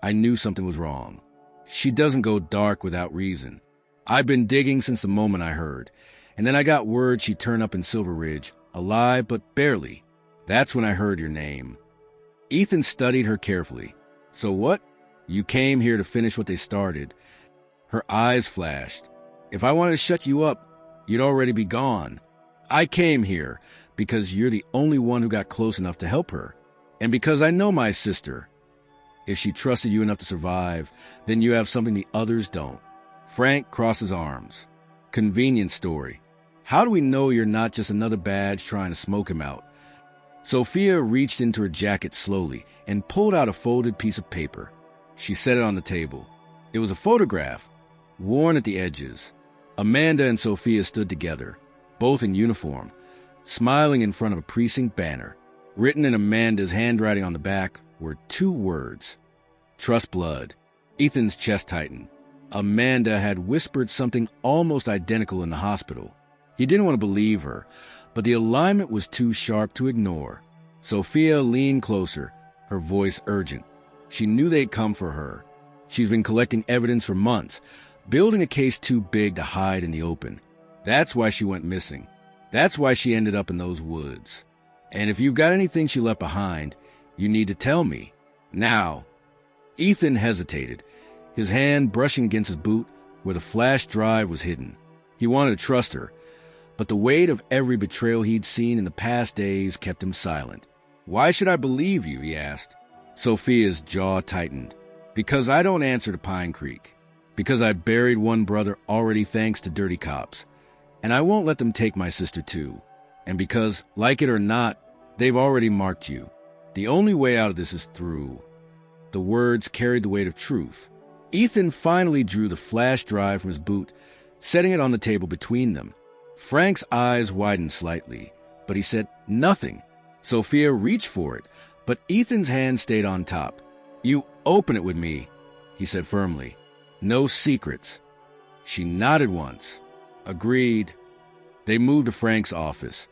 I knew something was wrong. She doesn't go dark without reason. I've been digging since the moment I heard, and then I got word she'd turn up in Silver Ridge, alive but barely. That's when I heard your name. Ethan studied her carefully. So what? You came here to finish what they started. Her eyes flashed. If I wanted to shut you up, you'd already be gone. I came here because you're the only one who got close enough to help her. And because I know my sister. If she trusted you enough to survive, then you have something the others don't. Frank crosses arms. Convenient story. How do we know you're not just another badge trying to smoke him out? Sophia reached into her jacket slowly and pulled out a folded piece of paper. She set it on the table. It was a photograph, worn at the edges. Amanda and Sophia stood together, both in uniform, smiling in front of a precinct banner. Written in Amanda's handwriting on the back were 2 words: Trust Blood. Ethan's chest tightened. Amanda had whispered something almost identical in the hospital. He didn't want to believe her, but the alignment was too sharp to ignore. Sophia leaned closer, her voice urgent. She knew they'd come for her. She's been collecting evidence for months, building a case too big to hide in the open. That's why she went missing. That's why she ended up in those woods. And if you've got anything she left behind, you need to tell me. Now. Ethan hesitated, his hand brushing against his boot where the flash drive was hidden. He wanted to trust her, but the weight of every betrayal he'd seen in the past days kept him silent. Why should I believe you? He asked. Sophia's jaw tightened. Because I don't answer to Pine Creek. Because I buried one brother already thanks to dirty cops. And I won't let them take my sister too. And because, like it or not, they've already marked you. The only way out of this is through. The words carried the weight of truth. Ethan finally drew the flash drive from his boot, setting it on the table between them. Frank's eyes widened slightly, but he said nothing. Sophia reached for it, but Ethan's hand stayed on top. You open it with me, he said firmly. No secrets. She nodded once. Agreed. They moved to Frank's office,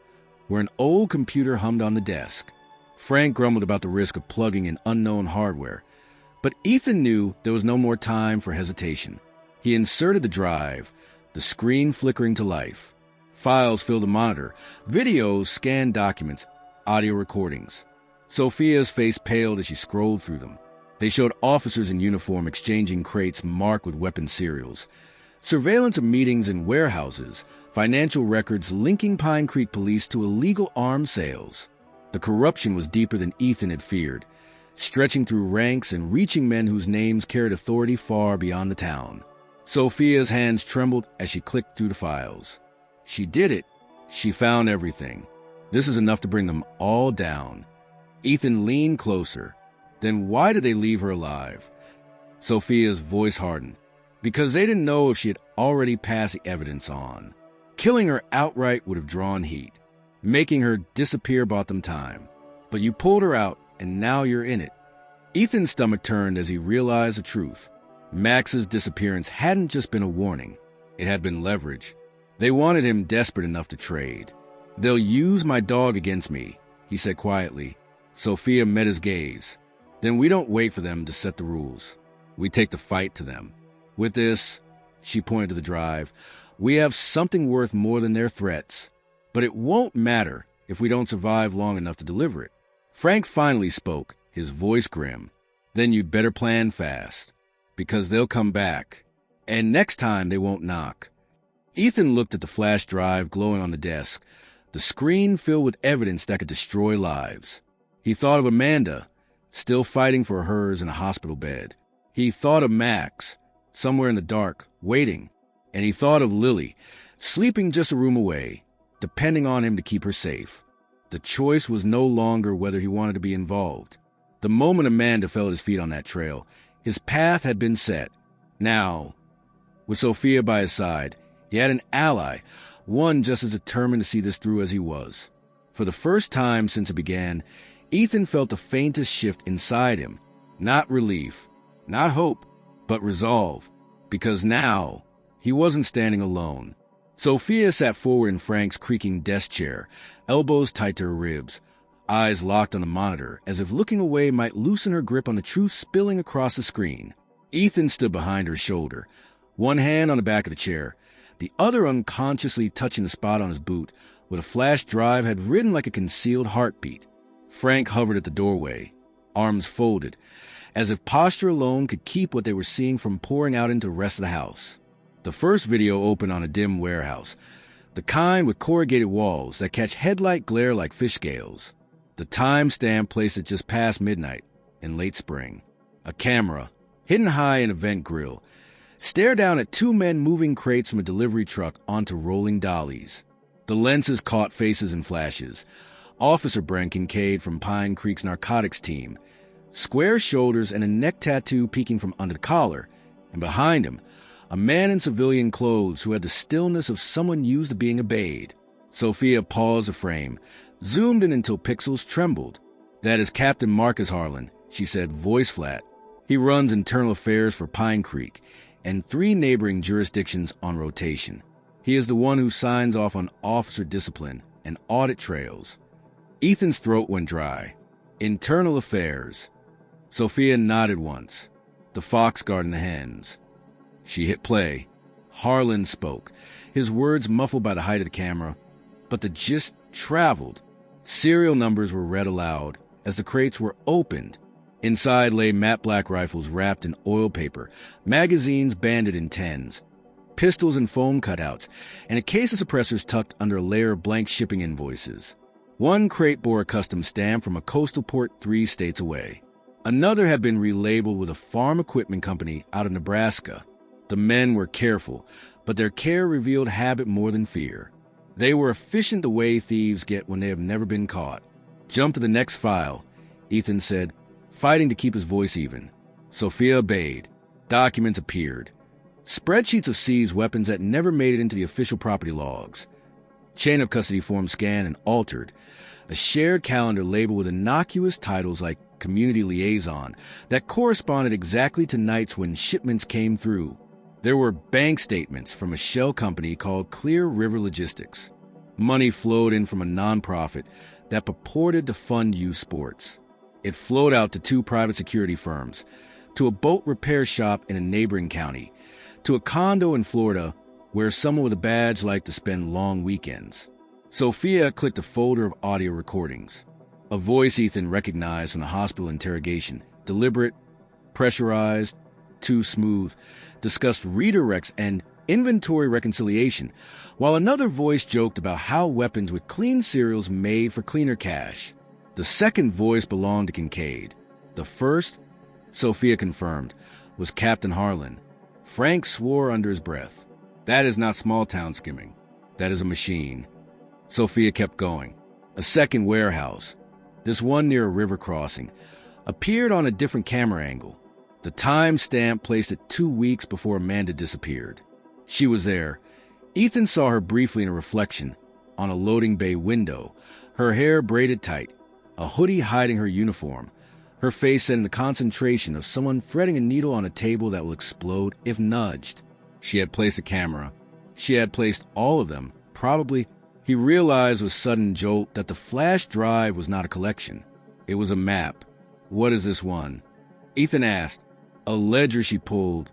where an old computer hummed on the desk. Frank grumbled about the risk of plugging in unknown hardware, but Ethan knew there was no more time for hesitation. He inserted the drive, the screen flickering to life. Files filled the monitor, videos scanned documents, audio recordings. Sophia's face paled as she scrolled through them. They showed officers in uniform exchanging crates marked with weapon serials, surveillance of meetings in warehouses, financial records linking Pine Creek police to illegal arms sales. The corruption was deeper than Ethan had feared, stretching through ranks and reaching men whose names carried authority far beyond the town. Sophia's hands trembled as she clicked through the files. She did it. She found everything. This is enough to bring them all down. Ethan leaned closer. Then why did they leave her alive? Sophia's voice hardened. Because they didn't know if she had already passed the evidence on. Killing her outright would have drawn heat. Making her disappear bought them time. But you pulled her out, and now you're in it. Ethan's stomach turned as he realized the truth. Max's disappearance hadn't just been a warning. It had been leverage. They wanted him desperate enough to trade. They'll use my dog against me, he said quietly. Sophia met his gaze. Then we don't wait for them to set the rules. We take the fight to them. With this, she pointed to the drive, we have something worth more than their threats. But it won't matter if we don't survive long enough to deliver it. Frank finally spoke, his voice grim. Then you'd better plan fast, because they'll come back. And next time they won't knock. Ethan looked at the flash drive glowing on the desk, the screen filled with evidence that could destroy lives. He thought of Amanda, still fighting for hers in a hospital bed. He thought of Max, somewhere in the dark, waiting. And he thought of Lily, sleeping just a room away, depending on him to keep her safe. The choice was no longer whether he wanted to be involved. The moment Amanda fell at his feet on that trail, his path had been set. Now, with Sophia by his side, he had an ally, one just as determined to see this through as he was. For the first time since it began, Ethan felt the faintest shift inside him. Not relief, not hope, but resolve. Because now, he wasn't standing alone. Sophia sat forward in Frank's creaking desk chair, elbows tight to her ribs, eyes locked on the monitor, as if looking away might loosen her grip on the truth spilling across the screen. Ethan stood behind her shoulder, one hand on the back of the chair, the other unconsciously touching the spot on his boot, where the flash drive had ridden like a concealed heartbeat. Frank hovered at the doorway, arms folded, as if posture alone could keep what they were seeing from pouring out into the rest of the house. The first video opened on a dim warehouse, the kind with corrugated walls that catch headlight glare like fish scales. The timestamp placed it just past midnight in late spring. A camera, hidden high in a vent grill, stared down at two men moving crates from a delivery truck onto rolling dollies. The lenses caught faces and flashes. Officer Brent Kincaid from Pine Creek's narcotics team, square shoulders and a neck tattoo peeking from under the collar, and behind him, a man in civilian clothes who had the stillness of someone used to being obeyed. Sophia paused the frame, zoomed in until pixels trembled. "That is Captain Marcus Harlan," she said, voice flat. "He runs internal affairs for Pine Creek and 3 neighboring jurisdictions on rotation. He is the one who signs off on officer discipline and audit trails." Ethan's throat went dry. Internal affairs. Sophia nodded once. The fox guarding the hens. She hit play. Harlan spoke, his words muffled by the height of the camera, but the gist traveled. Serial numbers were read aloud as the crates were opened. Inside lay matte black rifles wrapped in oil paper, magazines banded in tens, pistols and foam cutouts, and a case of suppressors tucked under a layer of blank shipping invoices. One crate bore a custom stamp from a coastal port 3 states away. Another had been relabeled with a farm equipment company out of Nebraska. The men were careful, but their care revealed habit more than fear. They were efficient the way thieves get when they have never been caught. "Jump to the next file," Ethan said, fighting to keep his voice even. Sophia obeyed. Documents appeared. Spreadsheets of seized weapons that never made it into the official property logs. Chain of custody forms scanned and altered. A shared calendar labeled with innocuous titles like Community Liaison that corresponded exactly to nights when shipments came through. There were bank statements from a shell company called Clear River Logistics. Money flowed in from a nonprofit that purported to fund youth sports. It flowed out to 2 private security firms, to a boat repair shop in a neighboring county, to a condo in Florida where someone with a badge liked to spend long weekends. Sophia clicked a folder of audio recordings. A voice Ethan recognized from the hospital interrogation, deliberate, pressurized, too smooth, discussed redirects and inventory reconciliation, while another voice joked about how weapons with clean serials made for cleaner cash. The second voice belonged to Kincaid. The first, Sophia confirmed, was Captain Harlan. Frank swore under his breath. "That is not small-town skimming. That is a machine." Sophia kept going. A second warehouse, this one near a river crossing, appeared on a different camera angle. The time stamp placed it 2 weeks before Amanda disappeared. She was there. Ethan saw her briefly in a reflection on a loading bay window, her hair braided tight, a hoodie hiding her uniform, her face set in the concentration of someone threading a needle on a table that will explode if nudged. She had placed a camera. She had placed all of them, probably. He realized with sudden jolt that the flash drive was not a collection. It was a map. "What is this one?" Ethan asked. "A ledger she pulled,"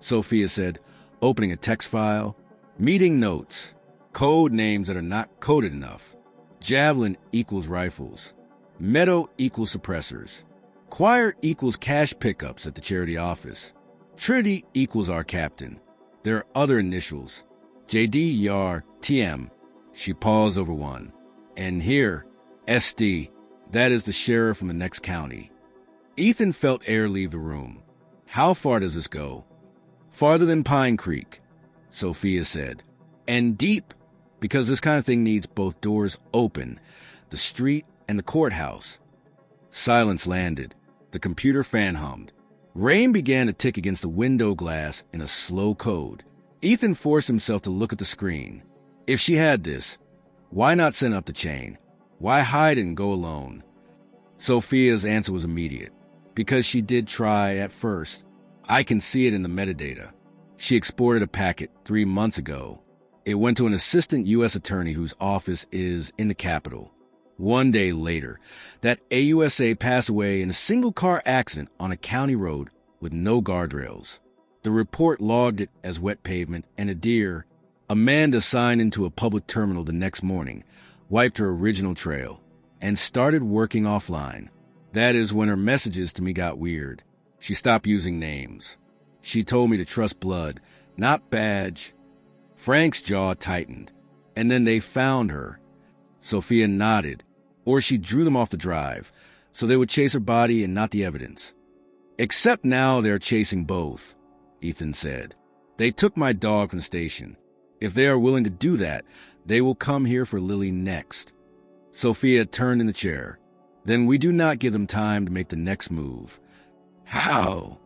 Sophia said, opening a text file. "Meeting notes. Code names that are not coded enough. Javelin equals rifles. Meadow equals suppressors. Choir equals cash pickups at the charity office. Trinity equals our captain. There are other initials. JD, Yar, TM." She paused over one. "And here, SD. That is the sheriff from the next county." Ethan felt air leave the room. "How far does this go?" "Farther than Pine Creek," Sophia said. "And deep, because this kind of thing needs both doors open, the street and the courthouse." Silence landed. The computer fan hummed. Rain began to tick against the window glass in a slow code. Ethan forced himself to look at the screen. If she had this, why not send up the chain? Why hide it and go alone? Sophia's answer was immediate. Because she did try at first. I can see it in the metadata. She exported a packet 3 months ago. It went to an assistant U.S. attorney whose office is in the Capitol. One day later, that AUSA passed away in a single-car accident on a county road with no guardrails. The report logged it as wet pavement, and a deer, Amanda signed into a public terminal the next morning, wiped her original trail, and started working offline. That is when her messages to me got weird. She stopped using names. She told me to trust blood, not badge. Frank's jaw tightened, and then they found her. Sophia nodded, or she drew them off the drive, so they would chase her body and not the evidence. Except now they're chasing both, Ethan said. They took my dog from the station. If they are willing to do that, they will come here for Lily next. Sophia turned in the chair. Then we do not give them time to make the next move. How?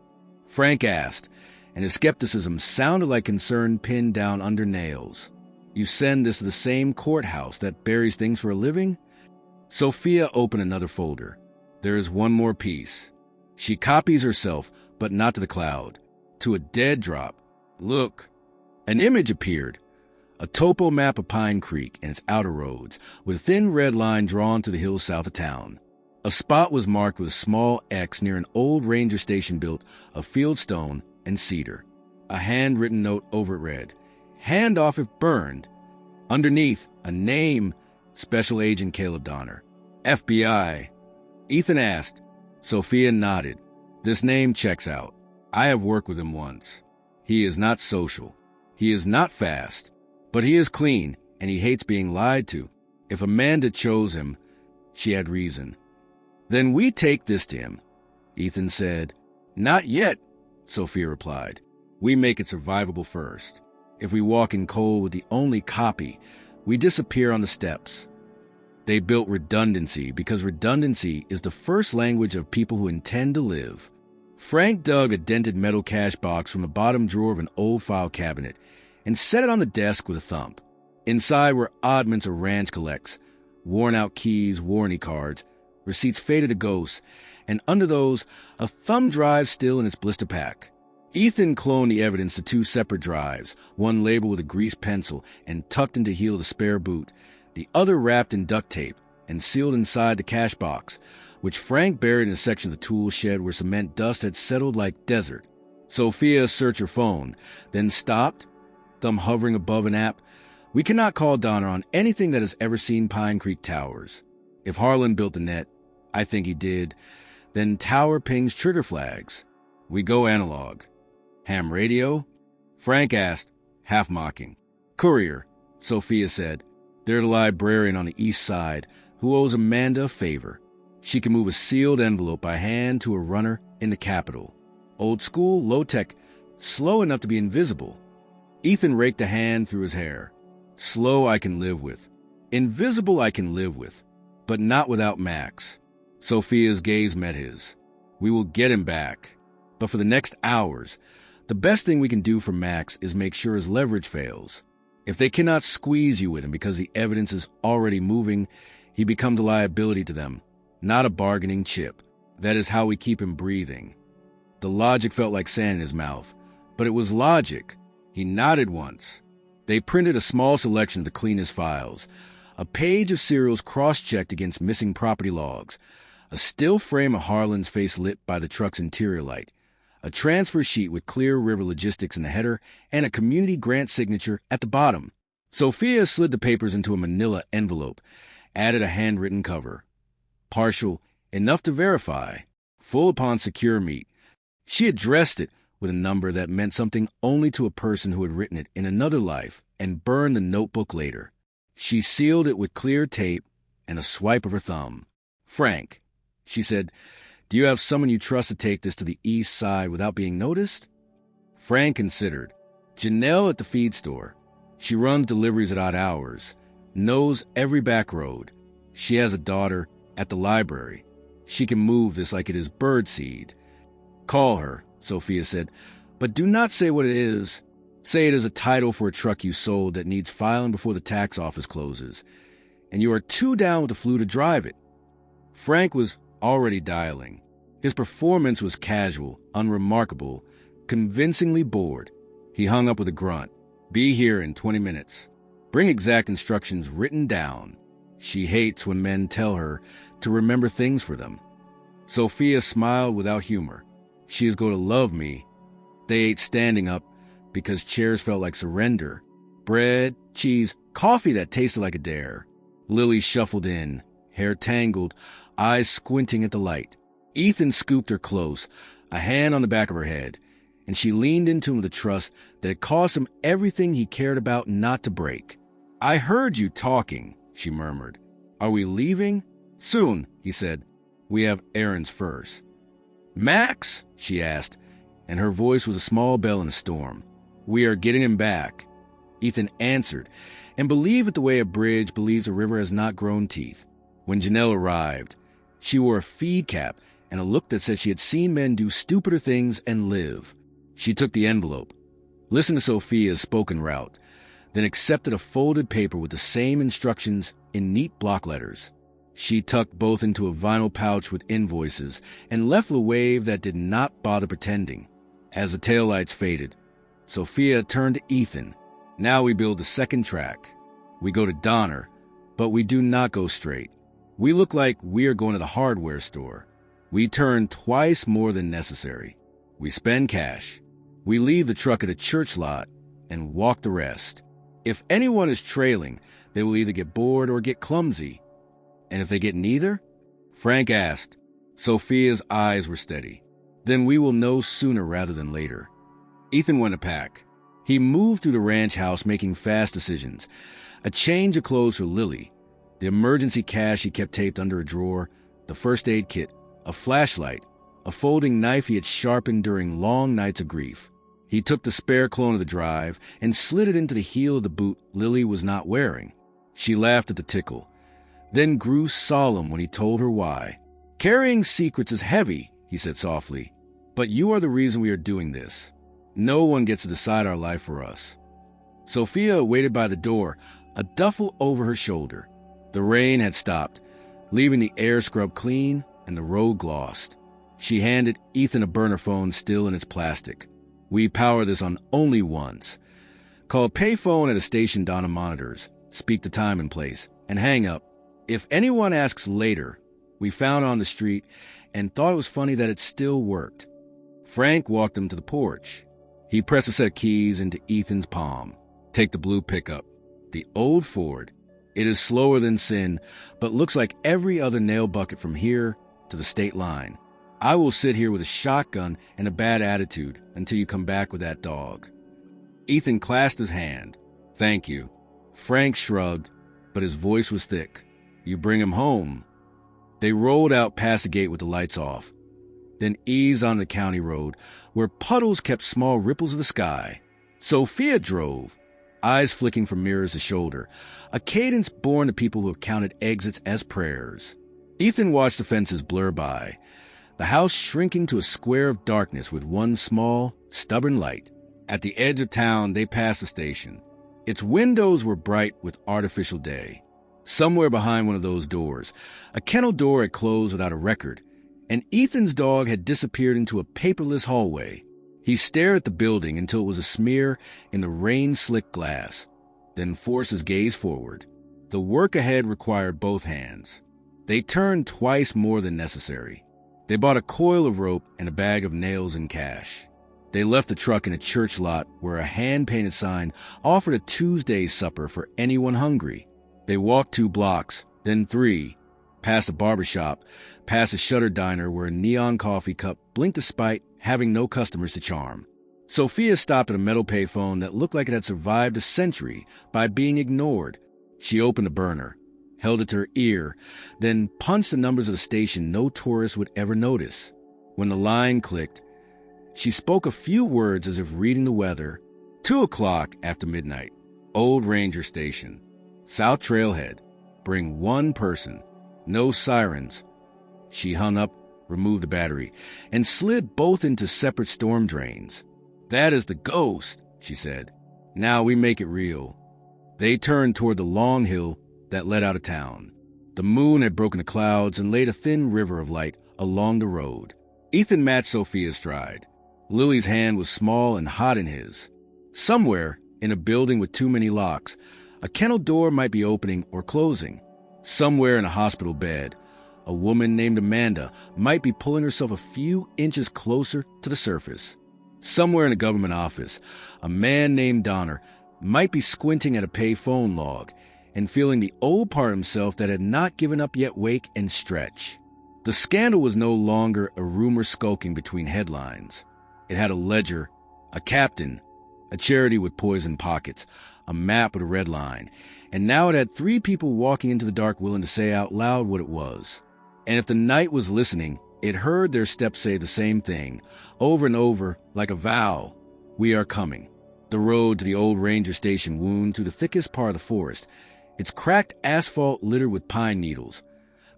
Frank asked, and his skepticism sounded like concern pinned down under nails. You send this to the same courthouse that buries things for a living? Sophia opened another folder. There is one more piece. She copies herself, but not to the cloud. To a dead drop. Look. An image appeared. A topo map of Pine Creek and its outer roads, with a thin red line drawn to the hills south of town. A spot was marked with a small X near an old ranger station built of fieldstone and cedar. A handwritten note over it read, "Hand off if burned." Underneath, a name, Special Agent Caleb Donner, FBI. Ethan asked. Sophia nodded. This name checks out. I have worked with him once. He is not social. He is not fast. But he is clean, and he hates being lied to. If Amanda chose him, she had reason. Then we take this to him, Ethan said. Not yet, Sophia replied. We make it survivable first. If we walk in cold with the only copy, we disappear on the steps. They built redundancy because redundancy is the first language of people who intend to live. Frank dug a dented metal cash box from the bottom drawer of an old file cabinet and set it on the desk with a thump. Inside were oddments of ranch collects, worn-out keys, warranty cards, receipts faded to ghosts, and under those, a thumb drive still in its blister pack. Ethan cloned the evidence to two separate drives, one labeled with a greased pencil and tucked into the heel of the spare boot, the other wrapped in duct tape and sealed inside the cash box, which Frank buried in a section of the tool shed where cement dust had settled like desert. Sophia searched her phone, then stopped, thumb hovering above an app. We cannot call Donner on anything that has ever seen Pine Creek Towers. If Harlan built the net, I think he did, then Tower pings trigger flags. We go analog. Ham radio? Frank asked, half mocking. Courier, Sophia said. They're the librarian on the east side who owes Amanda a favor. She can move a sealed envelope by hand to a runner in the Capitol. Old school, low-tech, slow enough to be invisible. Ethan raked a hand through his hair. Slow I can live with. Invisible I can live with. But not without Max. Sophia's gaze met his. We will get him back. But for the next hours, the best thing we can do for Max is make sure his leverage fails. If they cannot squeeze you with him because the evidence is already moving, he becomes a liability to them, not a bargaining chip. That is how we keep him breathing. The logic felt like sand in his mouth, but it was logic. He nodded once. They printed a small selection of the cleanest files, a page of serials cross-checked against missing property logs, a still frame of Harlan's face lit by the truck's interior light, a transfer sheet with Clear River Logistics in the header, and a community grant signature at the bottom. Sophia slid the papers into a manila envelope, added a handwritten cover. Partial, enough to verify, full upon secure meet. She addressed it with a number that meant something only to a person who had written it in another life and burned the notebook later. She sealed it with clear tape and a swipe of her thumb. Frank, she said, do you have someone you trust to take this to the east side without being noticed? Frank considered. Janelle at the feed store. She runs deliveries at odd hours, knows every back road. She has a daughter at the library. She can move this like it is birdseed. Call her, Sophia said, but do not say what it is. Say it is a title for a truck you sold that needs filing before the tax office closes, and you are too down with the flu to drive it. Frank was already dialing. His performance was casual, unremarkable, convincingly bored. He hung up with a grunt. Be here in 20 minutes. Bring exact instructions written down. She hates when men tell her to remember things for them. Sophia smiled without humor. She is going to love me. They ate standing up because chairs felt like surrender. Bread, cheese, coffee that tasted like a dare. Lily shuffled in, hair tangled, eyes squinting at the light. Ethan scooped her close, a hand on the back of her head, and she leaned into him with a trust that had cost him everything he cared about not to break. "I heard you talking," she murmured. "Are we leaving?" "Soon," he said. "We have errands first." "Max?" she asked, and her voice was a small bell in a storm. "We are getting him back." Ethan answered, and believed it the way a bridge believes a river has not grown teeth. When Janelle arrived, she wore a feed cap and a look that said she had seen men do stupider things and live. She took the envelope, listened to Sophia's spoken route, then accepted a folded paper with the same instructions in neat block letters. She tucked both into a vinyl pouch with invoices and left with a wave that did not bother pretending. As the taillights faded, Sophia turned to Ethan. "Now we build the second track. We go to Donner, but we do not go straight. We look like we are going to the hardware store. We turn twice more than necessary. We spend cash. We leave the truck at a church lot and walk the rest. If anyone is trailing, they will either get bored or get clumsy. And if they get neither?" Frank asked. Sophia's eyes were steady. "Then we will know sooner rather than later." Ethan went to pack. He moved through the ranch house making fast decisions. A change of clothes for Lily, the emergency cash he kept taped under a drawer, the first aid kit, a flashlight, a folding knife he had sharpened during long nights of grief. He took the spare clone of the drive and slid it into the heel of the boot Lily was not wearing. She laughed at the tickle, then grew solemn when he told her why. "Carrying secrets is heavy," he said softly, "but you are the reason we are doing this. No one gets to decide our life for us." Sophia waited by the door, a duffel over her shoulder. The rain had stopped, leaving the air scrubbed clean and the road glossed. She handed Ethan a burner phone still in its plastic. "We power this on only once. Call a payphone at a station Donna monitors, speak the time and place, and hang up. If anyone asks later, we found it on the street and thought it was funny that it still worked." Frank walked him to the porch. He pressed a set of keys into Ethan's palm. "Take the blue pickup. The old Ford. It is slower than sin, but looks like every other nail bucket from here to the state line. I will sit here with a shotgun and a bad attitude until you come back with that dog." Ethan clasped his hand. "Thank you." Frank shrugged, but his voice was thick. "You bring him home." They rolled out past the gate with the lights off, then eased on the county road, where puddles kept small ripples of the sky. Sophia drove, eyes flicking from mirror to shoulder, a cadence born to people who have counted exits as prayers. Ethan watched the fences blur by, the house shrinking to a square of darkness with one small, stubborn light. At the edge of town, they passed the station. Its windows were bright with artificial day. Somewhere behind one of those doors, a kennel door had closed without a record, and Ethan's dog had disappeared into a paperless hallway. He stared at the building until it was a smear in the rain-slicked glass, then forced his gaze forward. The work ahead required both hands. They turned twice more than necessary. They bought a coil of rope and a bag of nails and cash. They left the truck in a church lot where a hand-painted sign offered a Tuesday supper for anyone hungry. They walked 2 blocks, then 3, past a barber shop, past a shuttered diner where a neon coffee cup blinked despite having no customers to charm. Sophia stopped at a metal payphone that looked like it had survived a century by being ignored. She opened a burner, held it to her ear, then punched the numbers of the station no tourist would ever notice. When the line clicked, she spoke a few words as if reading the weather. 2 o'clock after midnight. Old Ranger Station. South Trailhead. Bring 1 person. No sirens. She hung up, removed the battery, and slid both into separate storm drains. "That is the ghost," she said. "Now we make it real." They turned toward the long hill that led out of town. The moon had broken the clouds and laid a thin river of light along the road. Ethan matched Sophia's stride. Lily's hand was small and hot in his. Somewhere, in a building with too many locks, a kennel door might be opening or closing. Somewhere in a hospital bed, a woman named Amanda might be pulling herself a few inches closer to the surface. Somewhere in a government office, a man named Donner might be squinting at a pay phone log and feeling the old part of himself that had not given up yet wake and stretch. The scandal was no longer a rumor skulking between headlines. It had a ledger, a captain, a charity with poison pockets, a map with a red line, and now it had 3 people walking into the dark willing to say out loud what it was. And if the night was listening, it heard their steps say the same thing, over and over, like a vow. We are coming. The road to the old ranger station wound through the thickest part of the forest, its cracked asphalt littered with pine needles,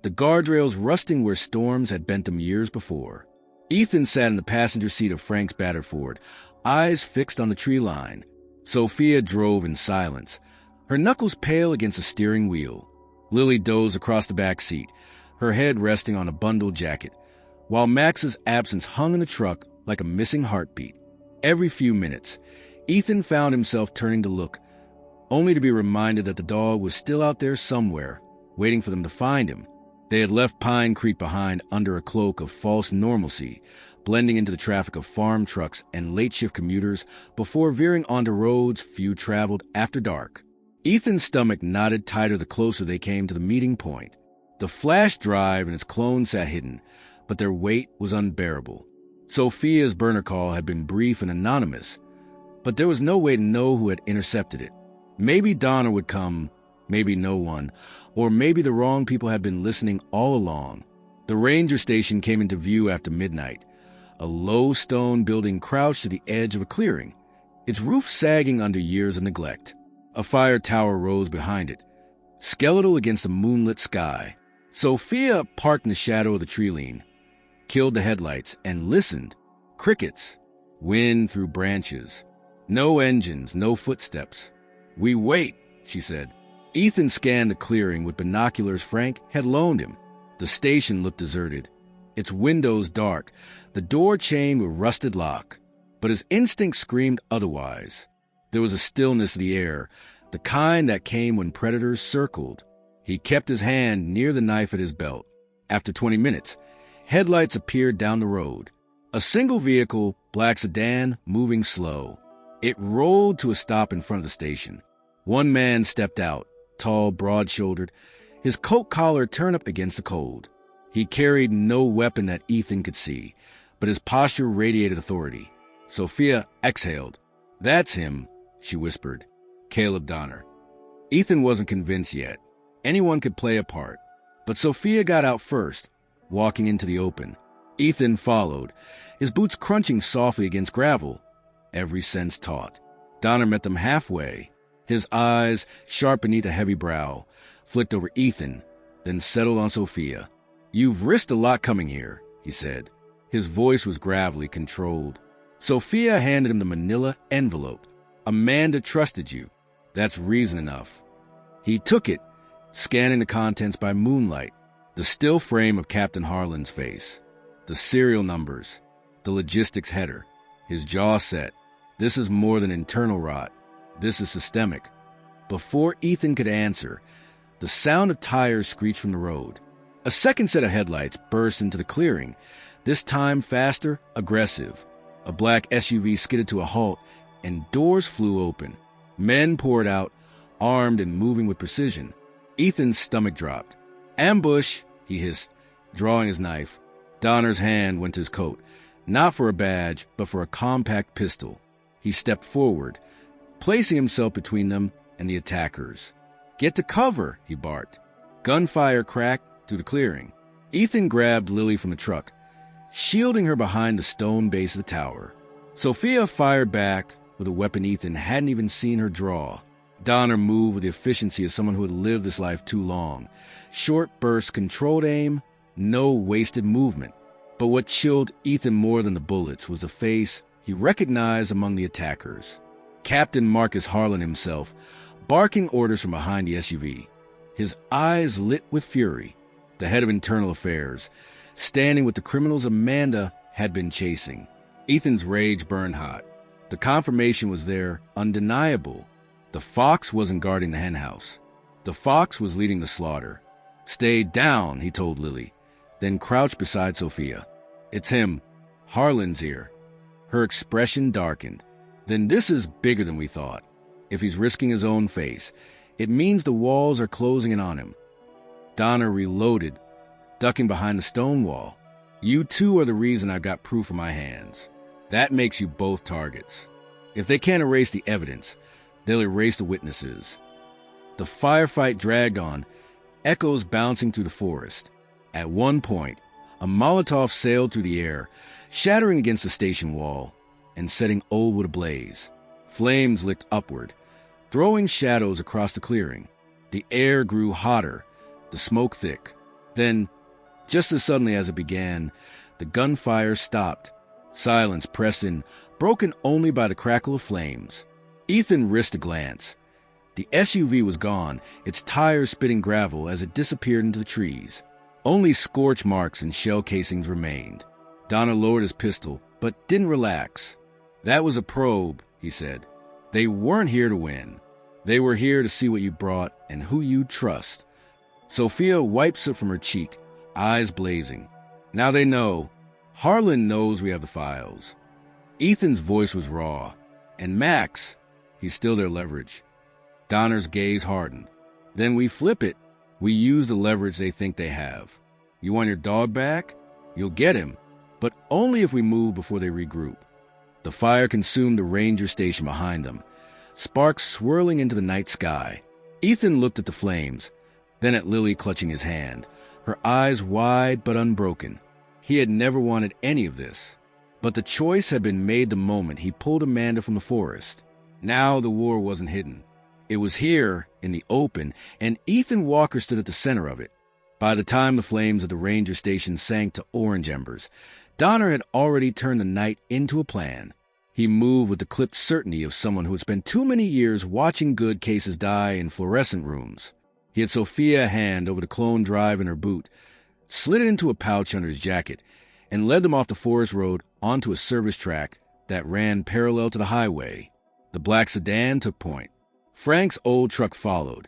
the guardrails rusting where storms had bent them years before. Ethan sat in the passenger seat of Frank's battered Ford, eyes fixed on the tree line. Sophia drove in silence, her knuckles pale against the steering wheel. Lily dozed across the back seat, her head resting on a bundled jacket, while Max's absence hung in the truck like a missing heartbeat. Every few minutes, Ethan found himself turning to look, only to be reminded that the dog was still out there somewhere, waiting for them to find him. They had left Pine Creek behind under a cloak of false normalcy, blending into the traffic of farm trucks and late-shift commuters before veering onto roads few traveled after dark. Ethan's stomach knotted tighter the closer they came to the meeting point. The flash drive and its clone sat hidden, but their weight was unbearable. Sophia's burner call had been brief and anonymous, but there was no way to know who had intercepted it. Maybe Donner would come, maybe no one, or maybe the wrong people had been listening all along. The ranger station came into view after midnight, a low stone building crouched at the edge of a clearing, its roof sagging under years of neglect. A fire tower rose behind it, skeletal against the moonlit sky. Sophia parked in the shadow of the tree lean, killed the headlights, and listened. Crickets, wind through branches. No engines, no footsteps. "We wait," she said. Ethan scanned the clearing with binoculars Frank had loaned him. The station looked deserted, its windows dark, the door chained with rusted lock. But his instinct screamed otherwise. There was a stillness in the air, the kind that came when predators circled. He kept his hand near the knife at his belt. After 20 minutes, headlights appeared down the road. A single vehicle, black sedan, moving slow. It rolled to a stop in front of the station. One man stepped out, tall, broad-shouldered, his coat collar turned up against the cold. He carried no weapon that Ethan could see, but his posture radiated authority. Sophia exhaled. "That's him," she whispered. "Caleb Donner." Ethan wasn't convinced yet. Anyone could play a part. But Sophia got out first, walking into the open. Ethan followed, his boots crunching softly against gravel, every sense taut. Donner met them halfway, his eyes, sharp beneath a heavy brow, flicked over Ethan, then settled on Sophia. "You've risked a lot coming here," he said. His voice was gravelly, controlled. Sophia handed him the manila envelope. "Amanda trusted you. That's reason enough." He took it, scanning the contents by moonlight, the still frame of Captain Harlan's face, the serial numbers, the logistics header. His jaw set. This is more than internal rot. This is systemic. Before Ethan could answer, the sound of tires screeched from the road. A second set of headlights burst into the clearing, this time faster, aggressive. A black SUV skidded to a halt, and doors flew open. Men poured out, armed and moving with precision. Ethan's stomach dropped. "Ambush," he hissed, drawing his knife. Donner's hand went to his coat, not for a badge, but for a compact pistol. He stepped forward, placing himself between them and the attackers. "Get to cover," he barked. Gunfire cracked through the clearing. Ethan grabbed Lily from the truck, shielding her behind the stone base of the tower. Sophia fired back with a weapon Ethan hadn't even seen her draw. Donner moved with the efficiency of someone who had lived this life too long. Short bursts, controlled aim, no wasted movement. But what chilled Ethan more than the bullets was the face he recognized among the attackers. Captain Marcus Harlan himself, barking orders from behind the SUV. His eyes lit with fury. The head of internal affairs, standing with the criminals Amanda had been chasing. Ethan's rage burned hot. The confirmation was there, undeniable. The fox wasn't guarding the henhouse. The fox was leading the slaughter. "Stay down," he told Lily, then crouched beside Sophia. "It's him. Harlan's here." Her expression darkened. "Then this is bigger than we thought. If he's risking his own face, it means the walls are closing in on him." Donner reloaded, ducking behind the stone wall. "You two are the reason I've got proof in my hands. That makes you both targets. If they can't erase the evidence, they'll erase the witnesses." The firefight dragged on, echoes bouncing through the forest. At one point, a Molotov sailed through the air, shattering against the station wall and setting Oldwood ablaze. Flames licked upward, throwing shadows across the clearing. The air grew hotter, the smoke thick. Then, just as suddenly as it began, the gunfire stopped. Silence pressed in, broken only by the crackle of flames. Ethan risked a glance. The SUV was gone, its tires spitting gravel as it disappeared into the trees. Only scorch marks and shell casings remained. Donner lowered his pistol, but didn't relax. "That was a probe," he said. "They weren't here to win. They were here to see what you brought and who you trust." Sophia wiped soot from her cheek, eyes blazing. "Now they know. Harlan knows we have the files." Ethan's voice was raw. "And Max, he's still their leverage." Donner's gaze hardened. "Then we flip it. We use the leverage they think they have. You want your dog back? You'll get him, but only if we move before they regroup." The fire consumed the ranger station behind them, sparks swirling into the night sky. Ethan looked at the flames, then at Lily clutching his hand, her eyes wide but unbroken. He had never wanted any of this, but the choice had been made the moment he pulled Amanda from the forest. Now the war wasn't hidden. It was here, in the open, and Ethan Walker stood at the center of it. By the time the flames of the ranger station sank to orange embers, Donner had already turned the night into a plan. He moved with the clipped certainty of someone who had spent too many years watching good cases die in fluorescent rooms. He had Sophia a hand over the clone drive in her boot, slid it into a pouch under his jacket, and led them off the forest road onto a service track that ran parallel to the highway. The black sedan took point. Frank's old truck followed,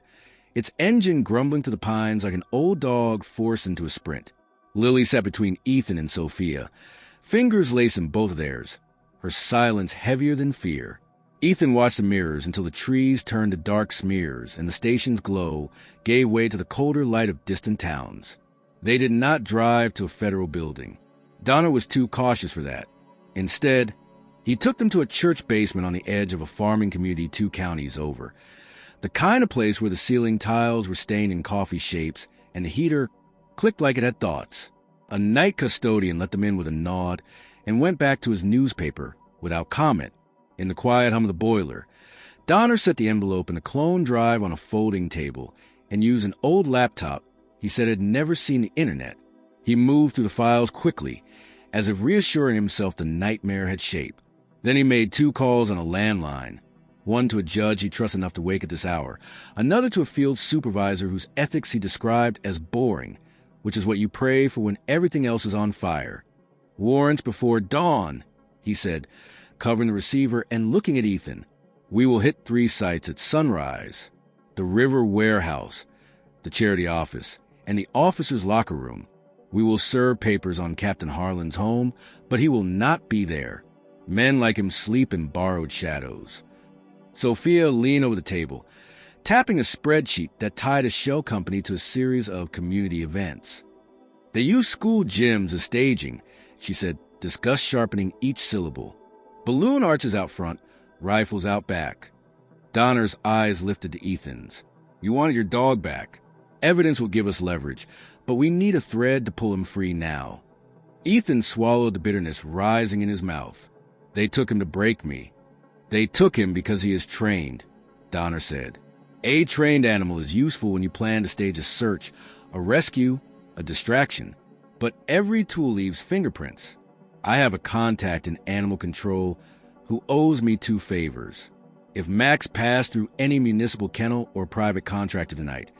its engine grumbling to the pines like an old dog forced into a sprint. Lily sat between Ethan and Sophia, fingers laced in both of theirs, her silence heavier than fear. Ethan watched the mirrors until the trees turned to dark smears and the station's glow gave way to the colder light of distant towns. They did not drive to a federal building. Donner was too cautious for that. Instead, he took them to a church basement on the edge of a farming community 2 counties over, the kind of place where the ceiling tiles were stained in coffee shapes and the heater clicked like it had thoughts. A night custodian let them in with a nod and went back to his newspaper without comment. In the quiet hum of the boiler, Donner set the envelope in the clone drive on a folding table and used an old laptop he said had never seen the internet. He moved through the files quickly, as if reassuring himself the nightmare had shape. Then he made 2 calls on a landline, one to a judge he trusted enough to wake at this hour, another to a field supervisor whose ethics he described as boring, which is what you pray for when everything else is on fire. "Warrants before dawn," he said, covering the receiver and looking at Ethan. "We will hit 3 sites at sunrise: the River Warehouse, the charity office, and the officer's locker room. We will serve papers on Captain Harlan's home, but he will not be there. Men like him sleep in borrowed shadows." Sophia leaned over the table, tapping a spreadsheet that tied a shell company to a series of community events. "They use school gyms as staging," she said, disgust sharpening each syllable. "Balloon arches out front, rifles out back." Donner's eyes lifted to Ethan's. "You wanted your dog back. Evidence will give us leverage, but we need a thread to pull him free now." Ethan swallowed the bitterness rising in his mouth. "They took him to break me." "They took him because he is trained," Donner said. "A trained animal is useful when you plan to stage a search, a rescue, a distraction. But every tool leaves fingerprints. I have a contact in animal control who owes me 2 favors. If Max passed through any municipal kennel or private contractor tonight,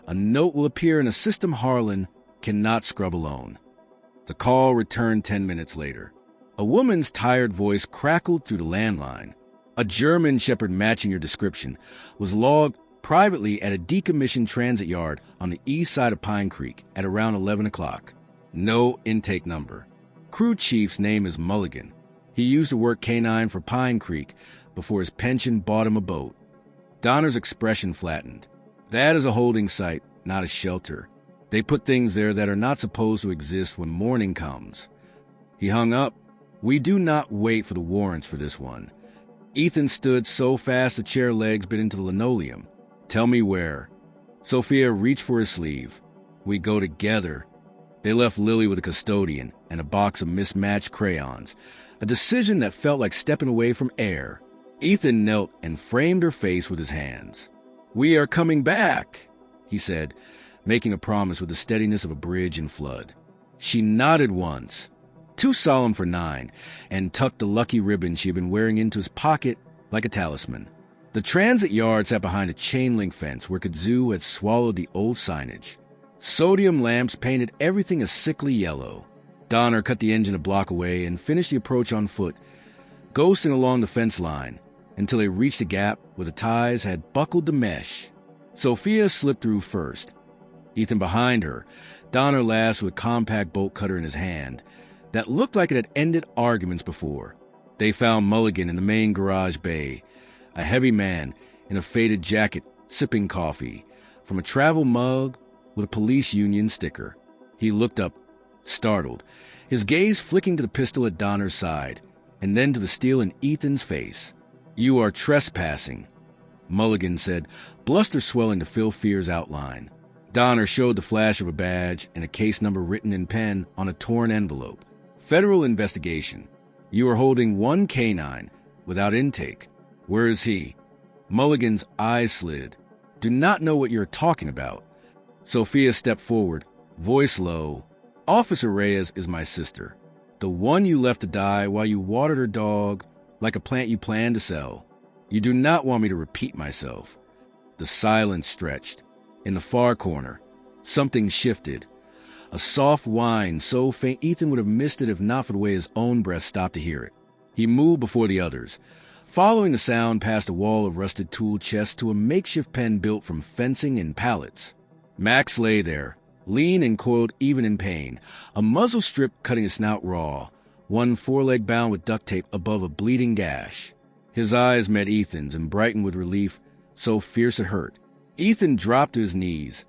a note will appear in a system Harlan cannot scrub alone." The call returned 10 minutes later. A woman's tired voice crackled through the landline. "A German shepherd matching your description was logged privately at a decommissioned transit yard on the east side of Pine Creek at around 11 o'clock. No intake number. Crew chief's name is Mulligan. He used to work K-9 for Pine Creek before his pension bought him a boat. Donner's expression flattened. That is a holding site, not a shelter. They put things there that are not supposed to exist when morning comes. He hung up. We do not wait for the warrants for this one. Ethan stood so fast the chair legs bit into the linoleum. Tell me where. Sophia reached for his sleeve. We go together. They left Lily with a custodian and a box of mismatched crayons, a decision that felt like stepping away from air. Ethan knelt and framed her face with his hands. We are coming back, he said, making a promise with the steadiness of a bridge in flood. She nodded once, too solemn for 9, and tucked the lucky ribbon she had been wearing into his pocket like a talisman. The transit yard sat behind a chain-link fence where Kazoo had swallowed the old signage. Sodium lamps painted everything a sickly yellow. Donner cut the engine a block away and finished the approach on foot, ghosting along the fence line until they reached a gap where the ties had buckled the mesh. Sophia slipped through first. Ethan behind her, Donner last with a compact bolt cutter in his hand that looked like it had ended arguments before. They found Mulligan in the main garage bay, a heavy man in a faded jacket sipping coffee from a travel mug with a police union sticker. He looked up, startled, his gaze flicking to the pistol at Donner's side and then to the steel in Ethan's face. You are trespassing, Mulligan said, bluster swelling to fill Fear's outline. Donner showed the flash of a badge and a case number written in pen on a torn envelope. Federal investigation. You are holding one K-9 without intake. Where is he? Mulligan's eyes slid. Do not know what you're talking about. Sophia stepped forward, voice low. Officer Reyes is my sister. The one you left to die while you watered her dog like a plant you planned to sell. You do not want me to repeat myself. The silence stretched. In the far corner, something shifted. A soft whine so faint Ethan would have missed it if not for the way his own breath stopped to hear it. He moved before the others, following the sound past a wall of rusted tool chests to a makeshift pen built from fencing and pallets. Max lay there, lean and coiled even in pain, a muzzle strip cutting his snout raw, one foreleg bound with duct tape above a bleeding gash. His eyes met Ethan's and brightened with relief, so fierce it hurt. Ethan dropped to his knees,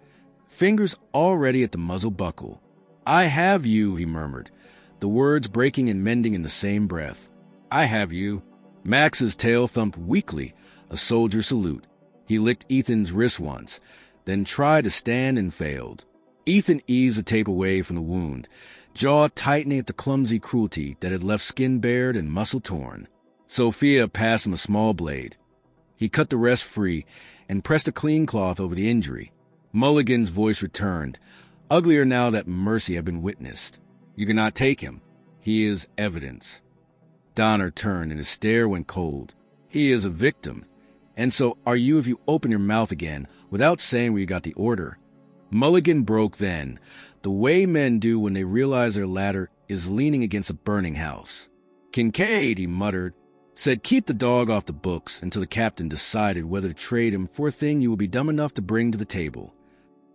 fingers already at the muzzle buckle. I have you, he murmured, the words breaking and mending in the same breath. I have you. Max's tail thumped weakly, a soldier salute. He licked Ethan's wrist once, then tried to stand and failed. Ethan eased the tape away from the wound, jaw tightening at the clumsy cruelty that had left skin bared and muscle torn. Sophia passed him a small blade. He cut the rest free and pressed a clean cloth over the injury. Mulligan's voice returned, uglier now that mercy had been witnessed. You cannot take him. He is evidence. Donner turned and his stare went cold. He is a victim. And so are you if you open your mouth again without saying where you got the order. Mulligan broke then, the way men do when they realize their ladder is leaning against a burning house. Kincaid, he muttered, said keep the dog off the books until the captain decided whether to trade him for a thing you will be dumb enough to bring to the table.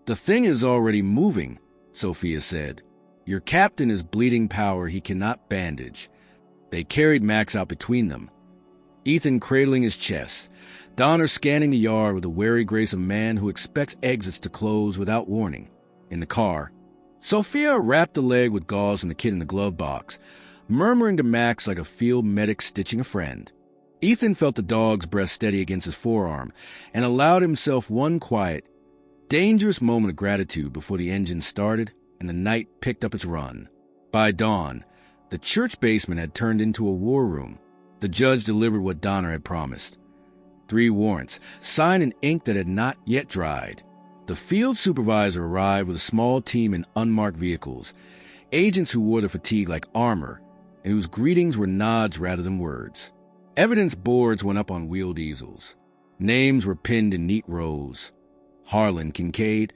The thing is already moving, Sophia said. Your captain is bleeding power he cannot bandage. They carried Max out between them, Ethan cradling his chest, Donner scanning the yard with the wary grace of a man who expects exits to close without warning. In the car, Sophia wrapped the leg with gauze and the kid in the glove box, murmuring to Max like a field medic stitching a friend. Ethan felt the dog's breath steady against his forearm and allowed himself one quiet, dangerous moment of gratitude before the engine started and the night picked up its run. By dawn, the church basement had turned into a war room. The judge delivered what Donner had promised. 3 warrants, signed in ink that had not yet dried. The field supervisor arrived with a small team in unmarked vehicles, agents who wore their fatigue like armor, and whose greetings were nods rather than words. Evidence boards went up on wheeled easels. Names were pinned in neat rows. Harlan Kincaid,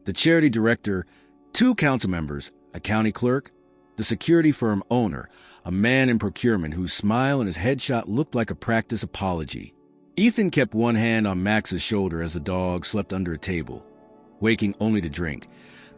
the charity director, 2 council members, a county clerk, the security firm owner, a man in procurement whose smile and his headshot looked like a practice apology. Ethan kept one hand on Max's shoulder as the dog slept under a table, waking only to drink,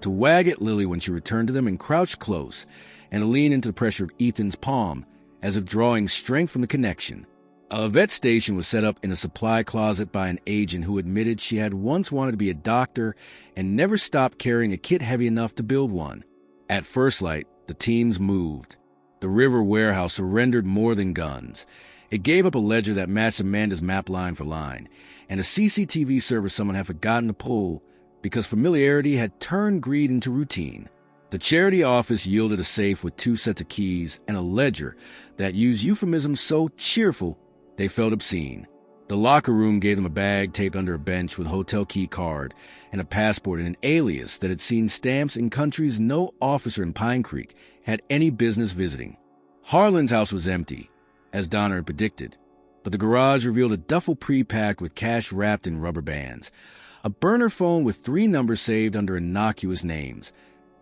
to wag at Lily when she returned to them and crouch close, and to lean into the pressure of Ethan's palm, as if drawing strength from the connection. A vet station was set up in a supply closet by an agent who admitted she had once wanted to be a doctor and never stopped carrying a kit heavy enough to build one. At first light, the teams moved. The River warehouse surrendered more than guns. It gave up a ledger that matched Amanda's map line for line, and a CCTV server someone had forgotten to pull because familiarity had turned greed into routine. The charity office yielded a safe with 2 sets of keys and a ledger that used euphemisms so cheerful they felt obscene. The locker room gave them a bag taped under a bench with a hotel key card and a passport and an alias that had seen stamps in countries no officer in Pine Creek had any business visiting. Harlan's house was empty, as Donner had predicted, but the garage revealed a duffel pre-packed with cash wrapped in rubber bands, a burner phone with 3 numbers saved under innocuous names,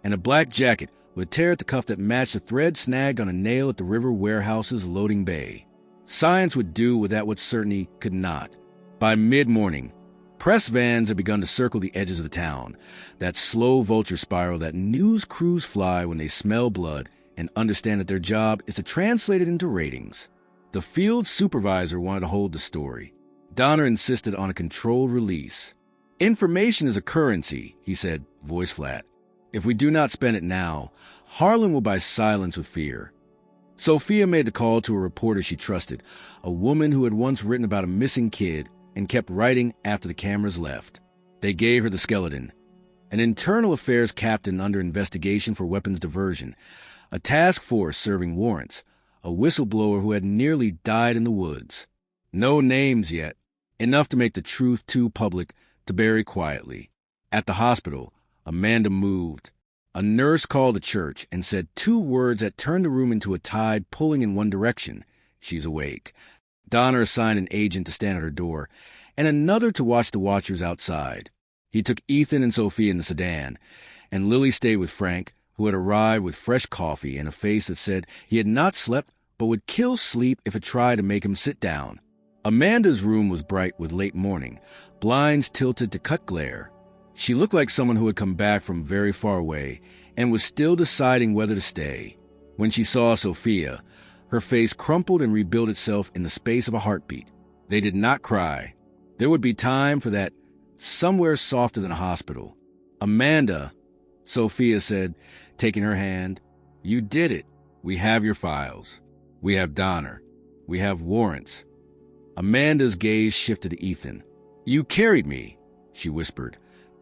and a black jacket with a tear at the cuff that matched the thread snagged on a nail at the River warehouse's loading bay. Science would do what that what certainty could not. By mid-morning, press vans had begun to circle the edges of the town, that slow vulture spiral that news crews fly when they smell blood and understand that their job is to translate it into ratings. The field supervisor wanted to hold the story. Donner insisted on a controlled release. "Information is a currency," he said, voice flat. "If we do not spend it now, Harlan will buy silence with fear." Sophia made the call to a reporter she trusted, a woman who had once written about a missing kid and kept writing after the cameras left. They gave her the skeleton. An internal affairs captain under investigation for weapons diversion, a task force serving warrants, a whistleblower who had nearly died in the woods. No names yet, enough to make the truth too public to bury quietly. At the hospital, Amanda moved. A nurse called the church and said 2 words that turned the room into a tide pulling in one direction. "She's awake." Donner assigned an agent to stand at her door, and another to watch the watchers outside. He took Ethan and Sophia in the sedan, and Lily stayed with Frank, who had arrived with fresh coffee and a face that said he had not slept but would kill sleep if it tried to make him sit down. Amanda's room was bright with late morning, blinds tilted to cut glare. She looked like someone who had come back from very far away and was still deciding whether to stay. When she saw Sophia, her face crumpled and rebuilt itself in the space of a heartbeat. They did not cry. There would be time for that somewhere softer than a hospital. "Amanda," Sophia said, taking her hand, "you did it. We have your files. We have Donner. We have warrants." Amanda's gaze shifted to Ethan. "You carried me," she whispered,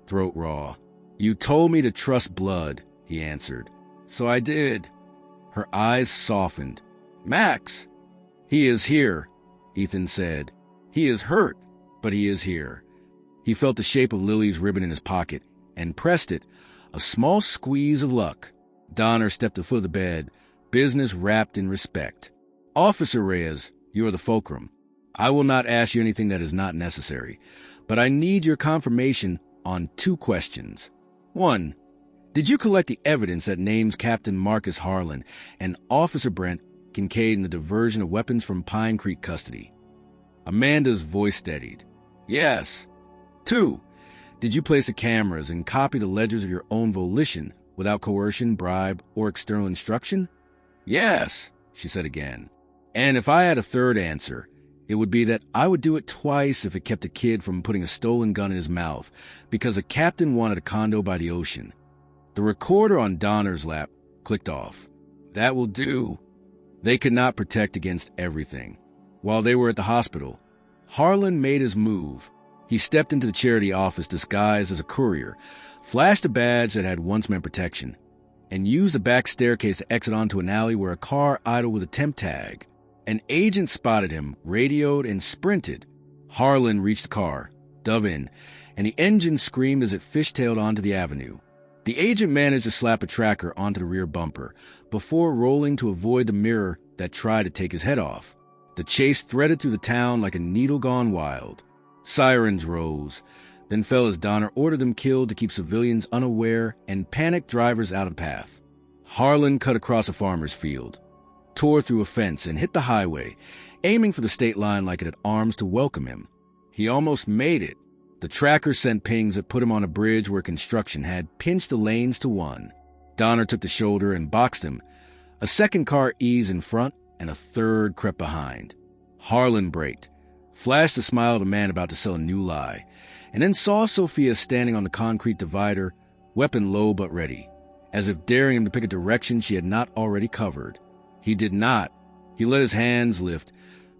throat raw. "You told me to trust blood," he answered. "So I did." Her eyes softened. "Max!" "He is here," Ethan said. "He is hurt, but he is here." He felt the shape of Lily's ribbon in his pocket and pressed it, a small squeeze of luck. Donner stepped to the foot of the bed, business wrapped in respect. "Officer Reyes, you are the fulcrum. I will not ask you anything that is not necessary, but I need your confirmation on 2 questions. 1. Did you collect the evidence that names Captain Marcus Harlan and Officer Brent Kincaid in the diversion of weapons from Pine Creek custody? Amanda's voice steadied. Yes. 2. Did you place the cameras and copy the ledgers of your own volition without coercion, bribe, or external instruction? Yes, she said again. And if I had a third answer, it would be that I would do it twice if it kept a kid from putting a stolen gun in his mouth because a captain wanted a condo by the ocean. The recorder on Donner's lap clicked off. That will do. They could not protect against everything. While they were at the hospital, Harlan made his move. He stepped into the charity office disguised as a courier, flashed a badge that had once meant protection, and used a back staircase to exit onto an alley where a car idled with a temp tag. An agent spotted him, radioed, and sprinted. Harlan reached the car, dove in, and the engine screamed as it fishtailed onto the avenue. The agent managed to slap a tracker onto the rear bumper before rolling to avoid the mirror that tried to take his head off. The chase threaded through the town like a needle gone wild. Sirens rose, then fell as Donner ordered them killed to keep civilians unaware and panicked drivers out of the path. Harlan cut across a farmer's field. tore through a fence and hit the highway, aiming for the state line like it had arms to welcome him. He almost made it. The tracker sent pings that put him on a bridge where construction had pinched the lanes to one. Donner took the shoulder and boxed him. A second car eased in front, and a third crept behind. Harlan braked, flashed a smile at a man about to sell a new lie, and then saw Sophia standing on the concrete divider, weapon low but ready, as if daring him to pick a direction she had not already covered. He did not. He let his hands lift,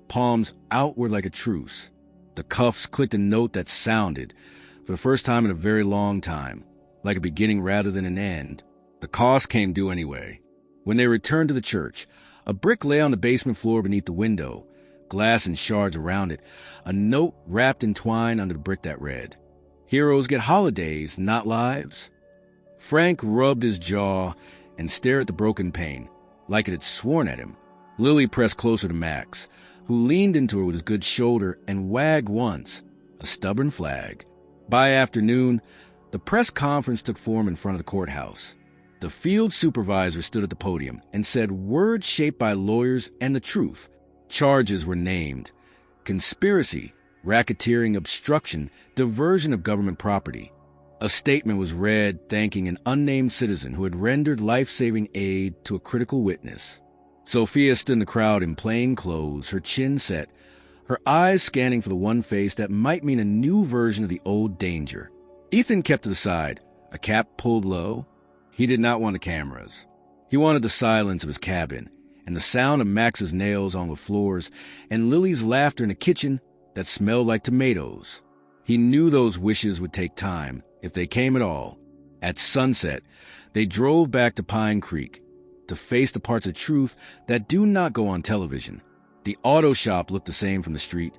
palms outward like a truce. The cuffs clicked a note that sounded, for the first time in a very long time, like a beginning rather than an end. The cost came due anyway. When they returned to the church, a brick lay on the basement floor beneath the window, glass and shards around it, a note wrapped in twine under the brick that read, "Heroes get holidays, not lives." Frank rubbed his jaw and stared at the broken pane, like it had sworn at him. Lily pressed closer to Max, who leaned into her with his good shoulder and wagged once, a stubborn flag. By afternoon, the press conference took form in front of the courthouse. The field supervisor stood at the podium and said words shaped by lawyers and the truth. Charges were named: conspiracy, racketeering, obstruction, diversion of government property. A statement was read thanking an unnamed citizen who had rendered life-saving aid to a critical witness. Sophia stood in the crowd in plain clothes, her chin set, her eyes scanning for the one face that might mean a new version of the old danger. Ethan kept to the side, a cap pulled low. He did not want the cameras. He wanted the silence of his cabin, and the sound of Max's nails on the floors, and Lily's laughter in a kitchen that smelled like tomatoes. He knew those wishes would take time, if they came at all. At sunset, they drove back to Pine Creek, to face the parts of truth that do not go on television. The auto shop looked the same from the street,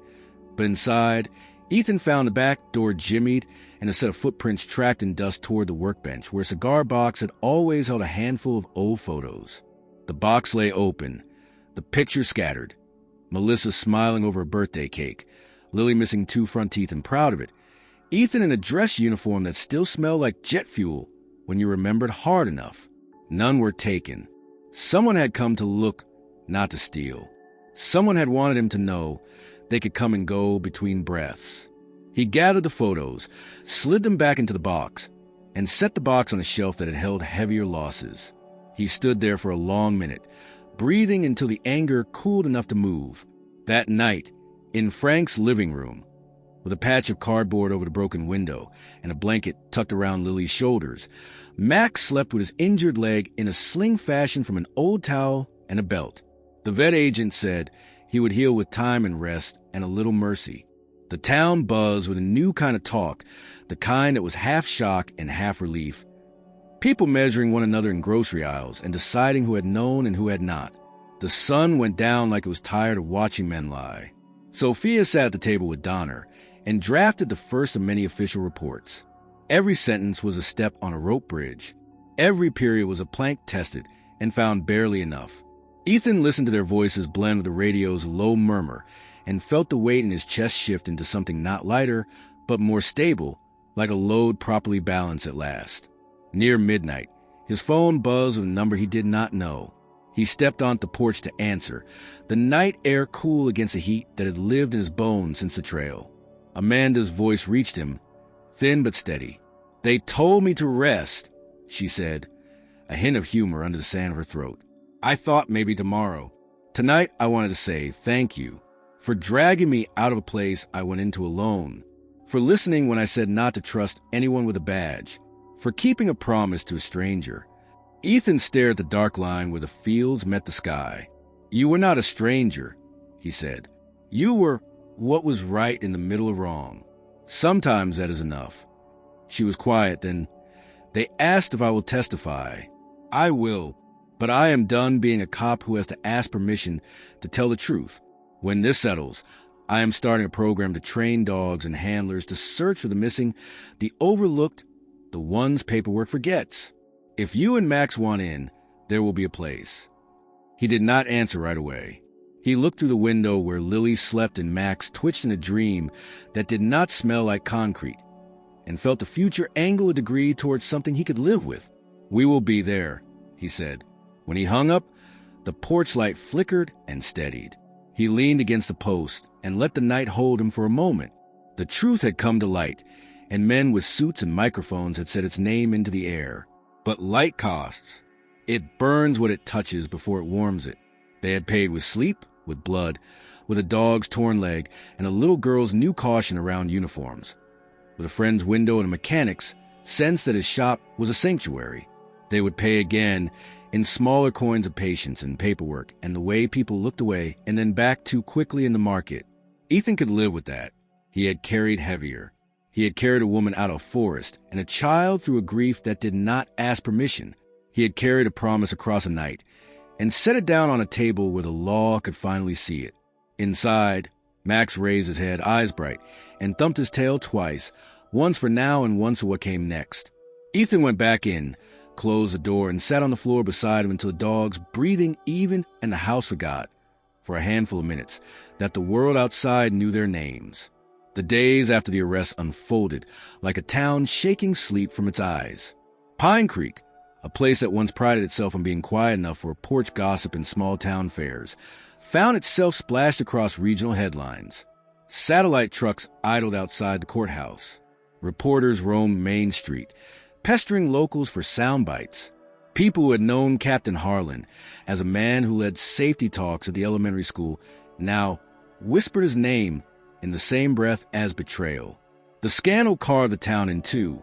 but inside, Ethan found the back door jimmied and a set of footprints tracked in dust toward the workbench, where a cigar box had always held a handful of old photos. The box lay open, the pictures scattered. Melissa smiling over a birthday cake, Lily missing 2 front teeth and proud of it, Ethan in a dress uniform that still smelled like jet fuel when you remembered hard enough. None were taken. Someone had come to look, not to steal. Someone had wanted him to know they could come and go between breaths. He gathered the photos, slid them back into the box, and set the box on a shelf that had held heavier losses. He stood there for a long minute, breathing until the anger cooled enough to move. That night, in Frank's living room, with a patch of cardboard over the broken window and a blanket tucked around Lily's shoulders, Max slept with his injured leg in a sling fashioned from an old towel and a belt. The vet agent said he would heal with time and rest and a little mercy. The town buzzed with a new kind of talk, the kind that was half shock and half relief. People measuring one another in grocery aisles and deciding who had known and who had not. The sun went down like it was tired of watching men lie. Sophia sat at the table with Donner and drafted the first of many official reports. Every sentence was a step on a rope bridge. Every period was a plank tested and found barely enough. Ethan listened to their voices blend with the radio's low murmur and felt the weight in his chest shift into something not lighter, but more stable, like a load properly balanced at last. Near midnight, his phone buzzed with a number he did not know. He stepped onto the porch to answer, the night air cool against the heat that had lived in his bones since the trail. Amanda's voice reached him, thin but steady. "They told me to rest," she said, a hint of humor under the sand of her throat. "I thought maybe tomorrow. Tonight I wanted to say thank you for dragging me out of a place I went into alone, for listening when I said not to trust anyone with a badge, for keeping a promise to a stranger." Ethan stared at the dark line where the fields met the sky. "You were not a stranger," he said. "You were what was right in the middle of wrong. Sometimes that is enough." She was quiet, then, "They asked if I will testify. I will, but I am done being a cop who has to ask permission to tell the truth. When this settles, I am starting a program to train dogs and handlers to search for the missing, the overlooked, the ones paperwork forgets. If you and Max want in, there will be a place." He did not answer right away. He looked through the window where Lily slept and Max twitched in a dream that did not smell like concrete, and felt the future angle a degree towards something he could live with. "We will be there," he said. When he hung up, The porch light flickered and steadied. He leaned against the post and let the night hold him for a moment. The truth had come to light, and men with suits and microphones had set its name into the air. But light costs. It burns what it touches before it warms it. They had paid with sleep, with blood, with a dog's torn leg, and a little girl's new caution around uniforms. With a friend's window and a mechanic's sense that his shop was a sanctuary. They would pay again in smaller coins of patience and paperwork and the way people looked away and then back too quickly in the market. Ethan could live with that. He had carried heavier. He had carried a woman out of a forest and a child through a grief that did not ask permission. He had carried a promise across a night and set it down on a table where the law could finally see it. Inside, Max raised his head, eyes bright, and thumped his tail twice, once for now and once for what came next. Ethan went back in, closed the door, and sat on the floor beside him until the dogs, breathing even, and the house forgot, for a handful of minutes, that the world outside knew their names. The days after the arrest unfolded like a town shaking sleep from its eyes. Pine Creek, a place that once prided itself on being quiet enough for porch gossip and small-town fairs, found itself splashed across regional headlines. Satellite trucks idled outside the courthouse. Reporters roamed Main Street, pestering locals for sound bites. People who had known Captain Harlan as a man who led safety talks at the elementary school now whispered his name in the same breath as betrayal. The scandal carved the town in two.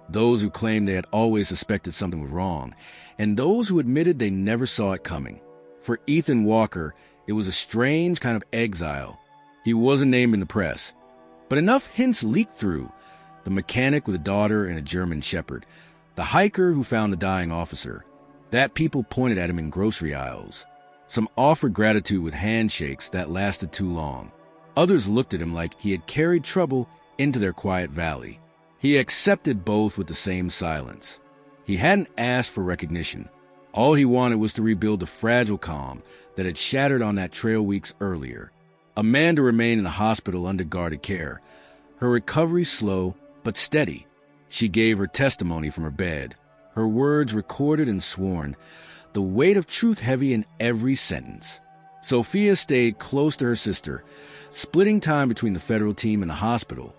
Those who claimed they had always suspected something was wrong, and those who admitted they never saw it coming. For Ethan Walker, it was a strange kind of exile. He wasn't named in the press, but enough hints leaked through. The mechanic with a daughter and a German shepherd, the hiker who found the dying officer, that people pointed at him in grocery aisles. Some offered gratitude with handshakes that lasted too long. Others looked at him like he had carried trouble into their quiet valley. He accepted both with the same silence. He hadn't asked for recognition. All he wanted was to rebuild the fragile calm that had shattered on that trail weeks earlier. Amanda remained in the hospital under guarded care, her recovery slow but steady. She gave her testimony from her bed, her words recorded and sworn, the weight of truth heavy in every sentence. Sophia stayed close to her sister, splitting time between the federal team and the hospital,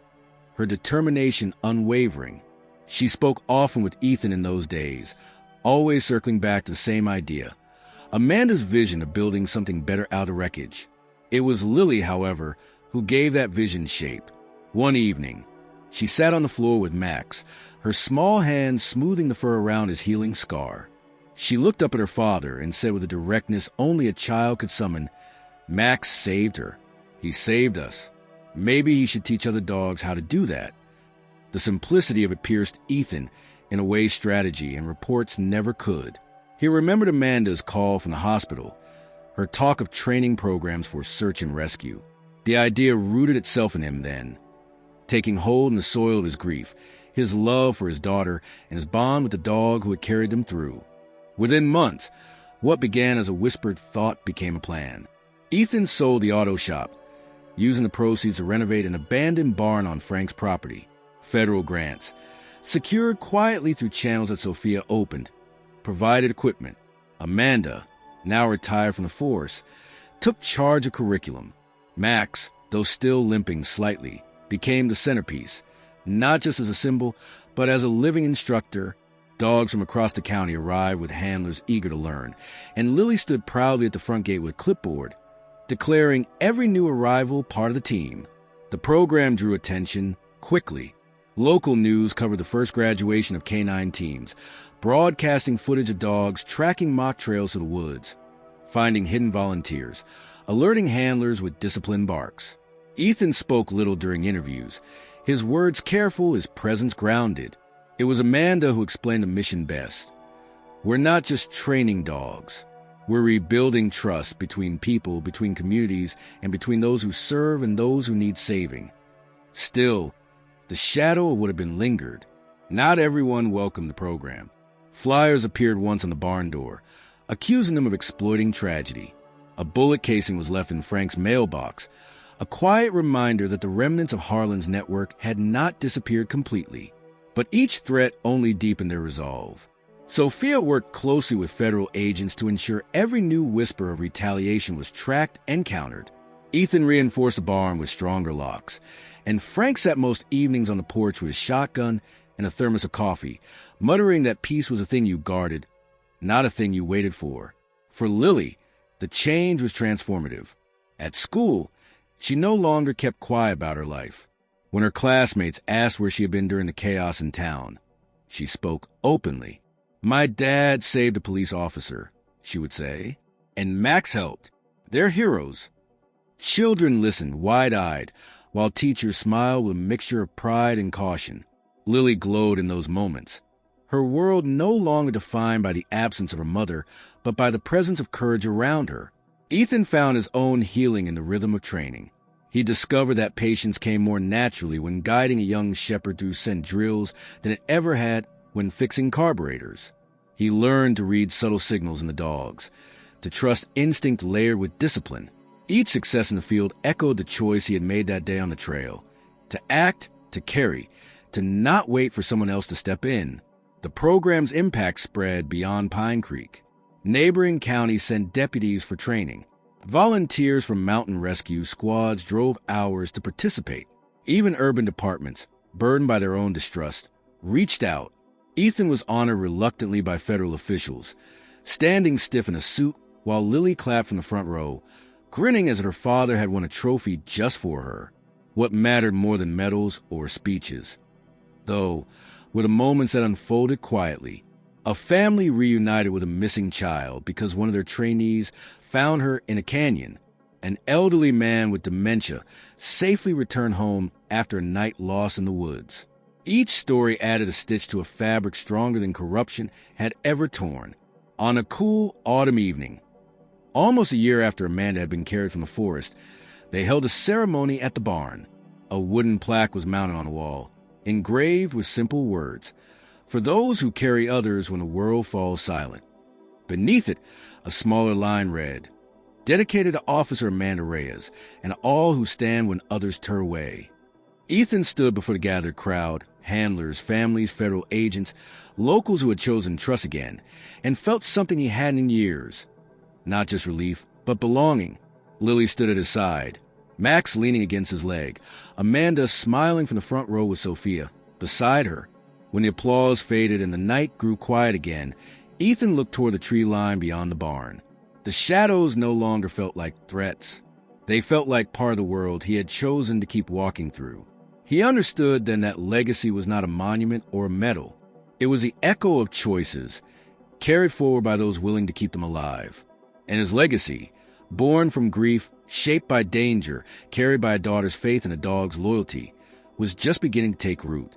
her determination unwavering. She spoke often with Ethan in those days, always circling back to the same idea, Amanda's vision of building something better out of wreckage. It was Lily, however, who gave that vision shape. One evening, she sat on the floor with Max, her small hands smoothing the fur around his healing scar. She looked up at her father and said with a directness only a child could summon, "Max saved her. He saved us. Maybe he should teach other dogs how to do that." The simplicity of it pierced Ethan in a way strategy and reports never could. He remembered Amanda's call from the hospital, her talk of training programs for search and rescue. The idea rooted itself in him then, taking hold in the soil of his grief, his love for his daughter, and his bond with the dog who had carried them through. Within months, what began as a whispered thought became a plan. Ethan sold the auto shop, using the proceeds to renovate an abandoned barn on Frank's property. Federal grants, secured quietly through channels that Sophia opened, provided equipment. Amanda, now retired from the force, took charge of curriculum. Max, though still limping slightly, became the centerpiece, not just as a symbol, but as a living instructor. Dogs from across the county arrived with handlers eager to learn, and Lily stood proudly at the front gate with a clipboard, declaring every new arrival part of the team. The program drew attention quickly. Local news covered the first graduation of canine teams, broadcasting footage of dogs tracking mock trails to the woods, finding hidden volunteers, alerting handlers with disciplined barks. Ethan spoke little during interviews, his words careful, his presence grounded. It was Amanda who explained the mission best. We're not just training dogs. We're rebuilding trust between people, between communities, and between those who serve and those who need saving. Still, the shadow would have been lingered. Not everyone welcomed the program. Flyers appeared once on the barn door, accusing them of exploiting tragedy. A bullet casing was left in Frank's mailbox, a quiet reminder that the remnants of Harlan's network had not disappeared completely. But each threat only deepened their resolve. Sophia worked closely with federal agents to ensure every new whisper of retaliation was tracked and countered. Ethan reinforced the barn with stronger locks, and Frank sat most evenings on the porch with his shotgun and a thermos of coffee, muttering that peace was a thing you guarded, not a thing you waited for. For Lily, the change was transformative. At school, she no longer kept quiet about her life. When her classmates asked where she had been during the chaos in town, she spoke openly. "My dad saved a police officer," she would say, "and Max helped. They're heroes." Children listened wide-eyed, while teachers smiled with a mixture of pride and caution. Lily glowed in those moments. Her world no longer defined by the absence of her mother, but by the presence of courage around her. Ethan found his own healing in the rhythm of training. He discovered that patience came more naturally when guiding a young shepherd through scent drills than it ever had when fixing carburetors. He learned to read subtle signals in the dogs, to trust instinct layered with discipline. Each success in the field echoed the choice he had made that day on the trail: to act, to carry, to not wait for someone else to step in. The program's impact spread beyond Pine Creek. Neighboring counties sent deputies for training. Volunteers from mountain rescue squads drove hours to participate. Even urban departments, burdened by their own distrust, reached out. Ethan was honored reluctantly by federal officials, standing stiff in a suit while Lily clapped from the front row, grinning as if her father had won a trophy just for her. What mattered more than medals or speeches, though, were the moments that unfolded quietly. A family reunited with a missing child because one of their trainees found her in a canyon. An elderly man with dementia safely returned home after a night lost in the woods. Each story added a stitch to a fabric stronger than corruption had ever torn. On a cool autumn evening, almost a year after Amanda had been carried from the forest, they held a ceremony at the barn. A wooden plaque was mounted on the wall, engraved with simple words: "For those who carry others when the world falls silent." Beneath it, a smaller line read, "Dedicated to Officer Amanda Reyes and all who stand when others turn away." Ethan stood before the gathered crowd, handlers, families, federal agents, locals who had chosen trust again, and felt something he hadn't in years. Not just relief, but belonging. Lily stood at his side, Max leaning against his leg, Amanda smiling from the front row with Sophia beside her. When the applause faded and the night grew quiet again, Ethan looked toward the tree line beyond the barn. The shadows no longer felt like threats. They felt like part of the world he had chosen to keep walking through. He understood then that legacy was not a monument or a medal. It was the echo of choices, carried forward by those willing to keep them alive. And his legacy, born from grief, shaped by danger, carried by a daughter's faith and a dog's loyalty, was just beginning to take root.